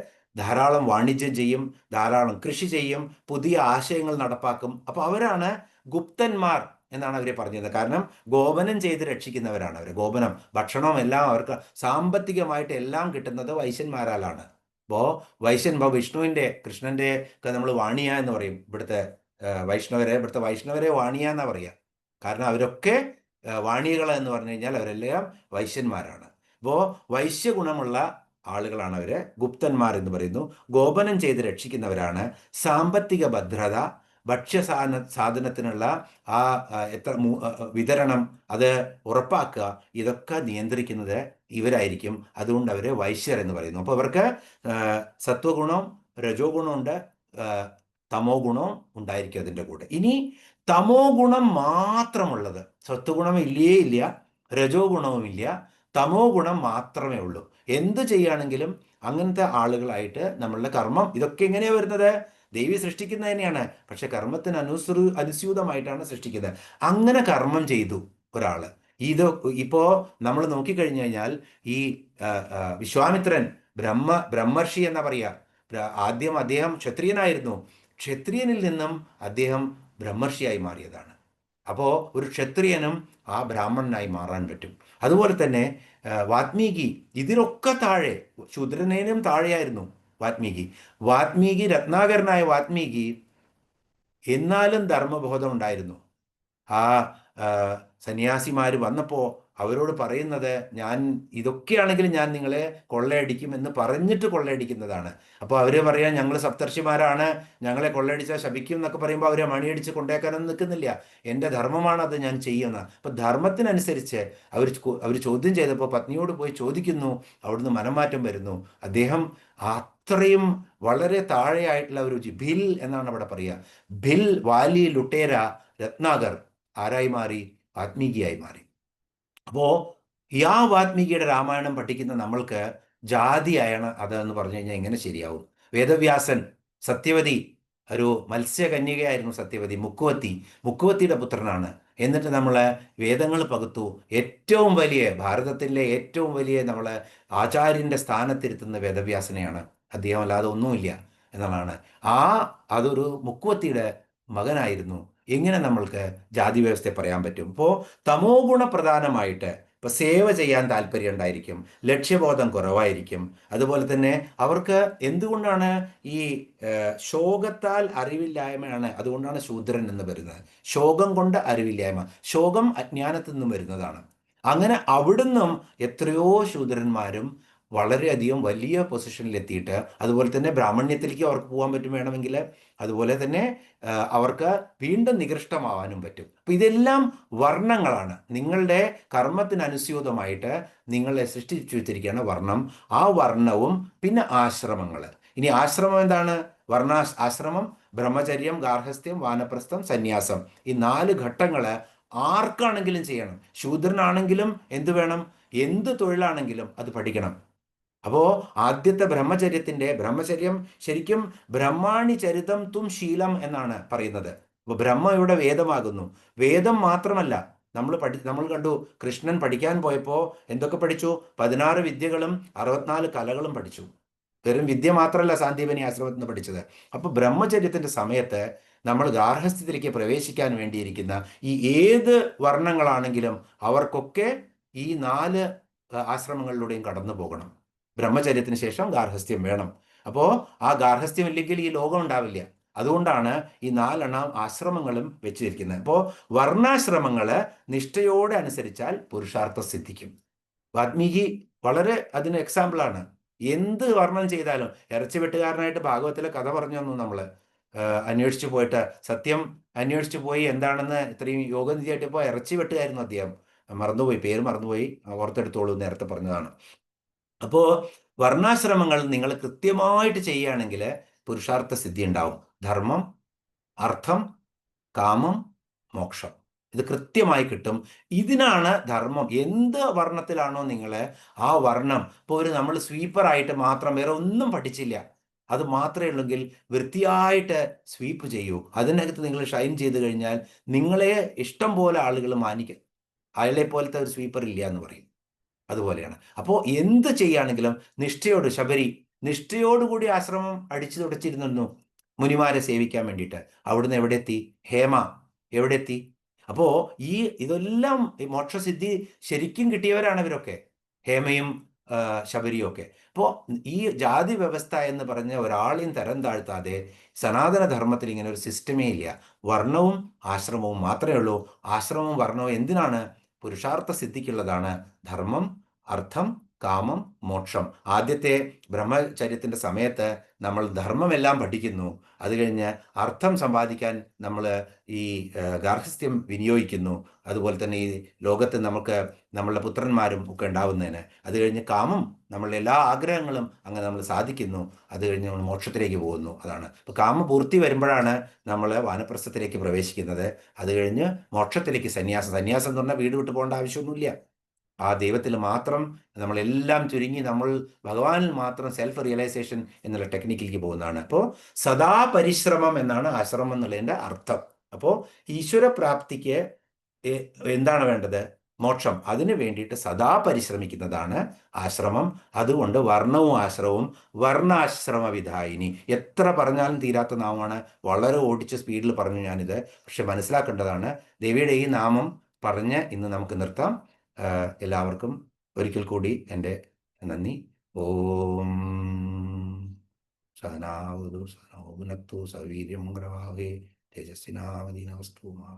ധാരാളം വാണിജ്യം ചെയ്യും, ധാരാളം കൃഷി ചെയ്യും, പുതിയ ആശയങ്ങൾ നടപ്പാക്കും. അപ്പോൾ അവരാണ് ഗുപ്തന്മാർ എന്നാണ് അവരെ പറഞ്ഞത്. കാരണം ഗോപനം ചെയ്ത് രക്ഷിക്കുന്നവരാണ് അവർ. ഗോപനം, ഭക്ഷണവും എല്ലാം അവർക്ക് സാമ്പത്തികമായിട്ട് എല്ലാം കിട്ടുന്നത് വൈശ്യന്മാരാലാണ്. അപ്പോൾ വിഷ്ണുവിൻ്റെ, കൃഷ്ണൻ്റെ ഒക്കെ നമ്മൾ വാണിയ എന്ന് പറയും. ഇവിടുത്തെ വൈഷ്ണവരെ വാണിയ എന്നാണ് പറയുക. കാരണം അവരൊക്കെ വാണികൾ എന്ന് പറഞ്ഞു കഴിഞ്ഞാൽ അവരെല്ലാം വൈശ്യന്മാരാണ്. അപ്പോൾ വൈശ്യഗുണമുള്ള ആളുകളാണ് അവര്, ഗുപ്തന്മാർ എന്ന് പറയുന്നു. ഗോപനം ചെയ്ത് രക്ഷിക്കുന്നവരാണ്. സാമ്പത്തിക ഭദ്രത, സാധനത്തിനുള്ള വിതരണം, അത് ഉറപ്പാക്കുക, ഇതൊക്കെ നിയന്ത്രിക്കുന്നത് ഇവരായിരിക്കും. അതുകൊണ്ട് അവരെ വൈശ്യർ എന്ന് പറയുന്നു. അപ്പോൾ അവർക്ക് സത്വഗുണവും രജോ ഗുണമുണ്ട്, തമോ ഗുണവും ഉണ്ടായിരിക്കും അതിൻ്റെ കൂടെ. ഇനി തമോ ഗുണം മാത്രമുള്ളത്, സത്വഗുണം ഇല്ല, രജോ ഗുണവുമില്ല, തമോ ഗുണം മാത്രമേ ഉള്ളൂ. എന്ത് ചെയ്യുകയാണെങ്കിലും അങ്ങനത്തെ ആളുകളായിട്ട് നമ്മളുടെ കർമ്മം, ഇതൊക്കെ എങ്ങനെയാണ് വരുന്നത്? ദേവി സൃഷ്ടിക്കുന്നത് തന്നെയാണ്, പക്ഷെ കർമ്മത്തിന് അനുസ്യൂതമായിട്ടാണ് സൃഷ്ടിക്കുന്നത്. അങ്ങനെ കർമ്മം ചെയ്തു ഒരാള്. ഇപ്പോ നമ്മൾ നോക്കിക്കഴിഞ്ഞു കഴിഞ്ഞാൽ ഈ വിശ്വാമിത്രൻ ബ്രഹ്മർഷി എന്നാ പറയാ. ആദ്യം അദ്ദേഹം ക്ഷത്രിയനായിരുന്നു. ക്ഷത്രിയനിൽ നിന്നും അദ്ദേഹം ബ്രഹ്മർഷിയായി മാറിയതാണ്. അപ്പോൾ ഒരു ക്ഷത്രിയനും ആ ബ്രാഹ്മണനായി മാറാൻ പറ്റും. അതുപോലെ തന്നെ വാത്മീകി, ഇതിനൊക്കെ താഴെ, ശൂദ്രനേനും താഴെയായിരുന്നു വാത്മീകി. രത്നാകരനായ വാത്മീകി എന്നാലും ധർമ്മബോധം ഉണ്ടായിരുന്നു. ആ സന്യാസിമാർ വന്നപ്പോൾ അവരോട് പറയുന്നത്, ഇതൊക്കെയാണെങ്കിലും ഞാൻ നിങ്ങളെ കൊള്ളയടിക്കും എന്ന് പറഞ്ഞിട്ട് കൊള്ളയടിക്കുന്നതാണ്. അപ്പോൾ അവർ പറയാൻ, ഞങ്ങൾ സപ്തർഷിമാരാണ്, ഞങ്ങളെ കൊള്ളയടിച്ചാൽ ശപിക്കും എന്നൊക്കെ പറയുമ്പോൾ അവരെ മണിയടിച്ച് കൊണ്ടേക്കാനൊന്നും നിൽക്കുന്നില്ല. എൻ്റെ ധർമ്മമാണത്, ഞാൻ ചെയ്യുന്നത്. അപ്പം ധർമ്മത്തിനനുസരിച്ച് അവർ ചോദ്യം ചെയ്തപ്പോൾ പത്നിയോട് പോയി ചോദിക്കുന്നു, അവിടുന്ന് മനംമാറ്റം വരുന്നു. അദ്ദേഹം അത്രയും വളരെ താഴെയായിട്ടുള്ള ഒരു ഭിൽ എന്നാണ് അവിടെ പറയുക. ഭിൽ, വാലി, ലുട്ടേര, രത്നാകർ ആരായി മാറി? വാത്മീകിയായി മാറി. അപ്പോൾ വാത്മീകിയുടെ രാമായണം പഠിക്കുന്ന നമ്മൾക്ക് ജാതിയാണ് അതെന്ന് പറഞ്ഞു കഴിഞ്ഞാൽ എങ്ങനെ ശരിയാവും? വേദവ്യാസൻ, സത്യവതി, ഒരു മത്സ്യകന്യകയായിരുന്നു സത്യവതി, മുക്കുവത്തിയുടെ പുത്രനാണ്. എന്നിട്ട് നമ്മൾ വേദങ്ങൾ പകുത്തു. ഏറ്റവും വലിയ, ഭാരതത്തിലെ ഏറ്റവും വലിയ നമ്മളെ ആചാര്യൻ്റെ സ്ഥാനത്തിരുത്തുന്ന വേദവ്യാസനെയാണ്. അദ്ദേഹം അല്ലാതെ ഒന്നുമില്ല എന്നുള്ളതാണ്. അതൊരു മുക്കുവത്തിയുടെ മകനായിരുന്നു. എങ്ങനെ നമ്മൾക്ക് ജാതി വ്യവസ്ഥയെ പറയാൻ പറ്റും? ഇപ്പോൾ തമോ ഗുണപ്രധാനമായിട്ട് ഇപ്പോൾ സേവ ചെയ്യാൻ താല്പര്യം ഉണ്ടായിരിക്കും, ലക്ഷ്യബോധം കുറവായിരിക്കും. അതുപോലെ തന്നെ അവർക്ക് എന്തുകൊണ്ടാണ് ഈ ശോകത്താൽ അറിവില്ലായ്മയാണ്, അതുകൊണ്ടാണ് ശൂദ്രൻ എന്ന് വരുന്നത്. ശോകം കൊണ്ട് അറിവില്ലായ്മ, ശോകം അജ്ഞാനത്തിൽ നിന്നും വരുന്നതാണ്. അങ്ങനെ അവിടുന്നും എത്രയോ ശൂദ്രന്മാരും വളരെയധികം വലിയ പൊസിഷനിലെത്തിയിട്ട്, അതുപോലെ തന്നെ ബ്രാഹ്മണ്യത്തിലേക്ക് അവർക്ക് പോകാൻ പറ്റും വേണമെങ്കിൽ, അതുപോലെ തന്നെ അവർക്ക് വീണ്ടും നികൃഷ്ടമാവാനും പറ്റും. അപ്പം ഇതെല്ലാം വർണ്ണങ്ങളാണ്. നിങ്ങളുടെ കർമ്മത്തിനനുസ്യൂതമായിട്ട് നിങ്ങളെ സൃഷ്ടിച്ചു വെച്ചിരിക്കുകയാണ് വർണ്ണം. ആ വർണ്ണവും പിന്നെ ആശ്രമങ്ങൾ. ഇനി ആശ്രമം എന്താണ്? ആശ്രമം ബ്രഹ്മചര്യം, ഗാർഹസ്ഥ്യം, വാനപ്രസ്ഥം, സന്യാസം. ഈ 4 ഘട്ടങ്ങൾ ആർക്കാണെങ്കിലും ചെയ്യണം. ശൂദ്രനാണെങ്കിലും എന്ത് വേണം? എന്ത് തൊഴിലാണെങ്കിലും അത് പഠിക്കണം. അപ്പോൾ ആദ്യത്തെ ബ്രഹ്മചര്യം ശരിക്കും ബ്രഹ്മാണി ചരിതം തും ശീലം എന്നാണ് പറയുന്നത്. അപ്പോൾ ബ്രഹ്മ ഇവിടെ വേദമാകുന്നു. വേദം മാത്രമല്ല, നമ്മൾ കണ്ടു, കൃഷ്ണൻ പഠിക്കാൻ പോയപ്പോൾ എന്തൊക്കെ പഠിച്ചു? 16 വിദ്യകളും 64 കലകളും പഠിച്ചു. വെറും വിദ്യ മാത്രമല്ല സാന്ദീപനി ആശ്രമത്തിൽ നിന്ന് പഠിച്ചത്. അപ്പോൾ ബ്രഹ്മചര്യത്തിൻ്റെ സമയത്ത് നമ്മൾ ഗാർഹസ്ഥ്യത്തിലേക്ക് പ്രവേശിക്കാൻ വേണ്ടിയിരിക്കുന്ന ഈ ഏത് വർണ്ണങ്ങളാണെങ്കിലും അവർക്കൊക്കെ ഈ 4 ആശ്രമങ്ങളിലൂടെയും കടന്നു പോകണം. ബ്രഹ്മചര്യത്തിന് ശേഷം ഗാർഹസ്ഥ്യം വേണം. അപ്പോൾ ആ ഗാർഹസ്ഥ്യം ഇല്ലെങ്കിൽ ഈ ലോകം ഉണ്ടാവില്ല. അതുകൊണ്ടാണ് ഈ 4 ആശ്രമങ്ങളും വെച്ചിരിക്കുന്നത്. അപ്പോൾ വർണ്ണാശ്രമങ്ങൾ നിഷ്ഠയോടെ അനുസരിച്ചാൽ പുരുഷാർത്ഥം സിദ്ധിക്കും. വാത്മീകി വളരെ അതിന് എക്സാമ്പിളാണ്. എന്ത് വർണ്ണം ചെയ്താലും, ഇറച്ചി വെട്ടുകാരനായിട്ട് ഭാഗവത്തിലെ കഥ പറഞ്ഞു തന്നു. നമ്മൾ അന്വേഷിച്ചു പോയിട്ട്, സത്യം അന്വേഷിച്ചു പോയി എന്താണെന്ന് ഇത്രയും യോഗനിധിയായിട്ടിപ്പോൾ ഇറച്ചി വെട്ടുകായിരുന്നു അദ്ദേഹം. പേര് മറന്നുപോയി, ഓർത്തെടുത്തോളൂ, നേരത്തെ പറഞ്ഞതാണ്. അപ്പോൾ വർണ്ണാശ്രമങ്ങൾ നിങ്ങൾ കൃത്യമായിട്ട് ചെയ്യുകയാണെങ്കിൽ പുരുഷാർത്ഥ സിദ്ധി ഉണ്ടാവും. ധർമ്മം, അർത്ഥം, കാമം, മോക്ഷം. ഇത് കൃത്യമായി കിട്ടും. ഇതിനാണ് ധർമ്മം. എന്ത് വർണ്ണത്തിലാണോ നിങ്ങൾ, ആ വർണ്ണം, ഇപ്പോൾ നമ്മൾ സ്വീപ്പറായിട്ട് മാത്രം വേറെ ഒന്നും പഠിച്ചില്ല, അത് മാത്രമേ ഉള്ളെങ്കിൽ വൃത്തിയായിട്ട് സ്വീപ്പ് ചെയ്യൂ. അതിനകത്ത് നിങ്ങൾ ഷൈൻ ചെയ്ത് കഴിഞ്ഞാൽ നിങ്ങളെ ഇഷ്ടം പോലെ ആളുകൾ മാനിക്കും. അയാളെ പോലത്തെ ഒരു സ്വീപ്പർ ഇല്ല എന്ന് പറയും. അതുപോലെയാണ്. അപ്പോൾ എന്ത് ചെയ്യുകയാണെങ്കിലും നിഷ്ഠയോടുകൂടി ആശ്രമം അടിച്ചു തുടച്ചിരുന്നു മുനിമാരെ സേവിക്കാൻ വേണ്ടിയിട്ട്. അവിടുന്ന് എവിടെ എത്തി? ഹേമ എവിടെ എത്തി? അപ്പോൾ ഇതെല്ലാം മോക്ഷസിദ്ധി ശരിക്കും കിട്ടിയവരാണ് ഇവരൊക്കെ, ഹേമയും ശബരിയും ഒക്കെ. അപ്പോൾ ഈ ജാതി വ്യവസ്ഥ എന്ന് പറഞ്ഞ ഒരാളെയും തരം താഴ്ത്താതെ സനാതന ധർമ്മത്തിൽ ഇങ്ങനെ ഒരു സിസ്റ്റമേ ഇല്ല. വർണ്ണവും ആശ്രമവും മാത്രമേ ഉള്ളൂ. ആശ്രമവും വർണ്ണവും എന്തിനാണ്? പുരുഷാർത്ഥ സിദ്ധിക്കുള്ളതാണ്. ധർമ്മം, അർത്ഥം, കാമം, മോക്ഷം. ആദ്യത്തെ ബ്രഹ്മചര്യത്തിൻ്റെ സമയത്ത് നമ്മൾ ധർമ്മമെല്ലാം പഠിക്കുന്നു. അത് കഴിഞ്ഞ് അർത്ഥം സമ്പാദിക്കാൻ നമ്മൾ ഈ ഗാർഹസ്ഥ്യം വിനിയോഗിക്കുന്നു. അതുപോലെ തന്നെ ഈ ലോകത്ത് നമുക്ക് നമ്മളുടെ പുത്രന്മാരും ഒക്കെ ഉണ്ടാവുന്നതിന്. അത് കഴിഞ്ഞ് കാമം, നമ്മളുടെ എല്ലാ ആഗ്രഹങ്ങളും അങ്ങനെ നമ്മൾ സാധിക്കുന്നു. അത് കഴിഞ്ഞ് നമ്മൾ മോക്ഷത്തിലേക്ക് പോകുന്നു. അതാണ്. അപ്പോൾ കാമപൂർത്തി വരുമ്പോഴാണ് നമ്മൾ വാനപ്രസ്ഥത്തിലേക്ക് പ്രവേശിക്കുന്നത്. അത് കഴിഞ്ഞ് മോക്ഷത്തിലേക്ക് സന്യാസം എന്ന് പറഞ്ഞാൽ വീട് വിട്ടു പോകേണ്ട ആവശ്യമൊന്നുമില്ല. ആ ദൈവത്തിൽ മാത്രം നമ്മളെല്ലാം ചുരുങ്ങി നമ്മൾ ഭഗവാനിൽ മാത്രം സെൽഫ് റിയലൈസേഷൻ എന്നുള്ള ടെക്നിക്കിലേക്ക് പോകുന്നതാണ്. അപ്പോൾ സദാ പരിശ്രമം എന്നാണ് ആശ്രമം എന്നുള്ളതിൻ്റെ അർത്ഥം. അപ്പോൾ ഈശ്വരപ്രാപ്തിക്ക് എന്താണ് വേണ്ടത്? മോക്ഷം. അതിനു വേണ്ടിയിട്ട് സദാ പരിശ്രമിക്കുന്നതാണ് ആശ്രമം. അതുകൊണ്ട് വർണ്ണവും ആശ്രമവും വർണ്ണാശ്രമ വിധായിനി. എത്ര പറഞ്ഞാലും തീരാത്ത നാമമാണ്. വളരെ ഓടിച്ച് സ്പീഡിൽ പറഞ്ഞു ഞാനിത്. പക്ഷെ മനസ്സിലാക്കേണ്ടതാണ്. ദേവിയുടെ ഈ നാമം പറഞ്ഞ് ഇന്ന് നമുക്ക് നിർത്താം. എല്ലാവർക്കും ഒരിക്കൽ കൂടി എൻ്റെ നന്ദി. ഓം സഹനാവതു സഹനോ ഭുനക്തു സഹ വീര്യം ഗ്രവാവഹൈ തേജസ്വിനാവധീനമസ്തു മാ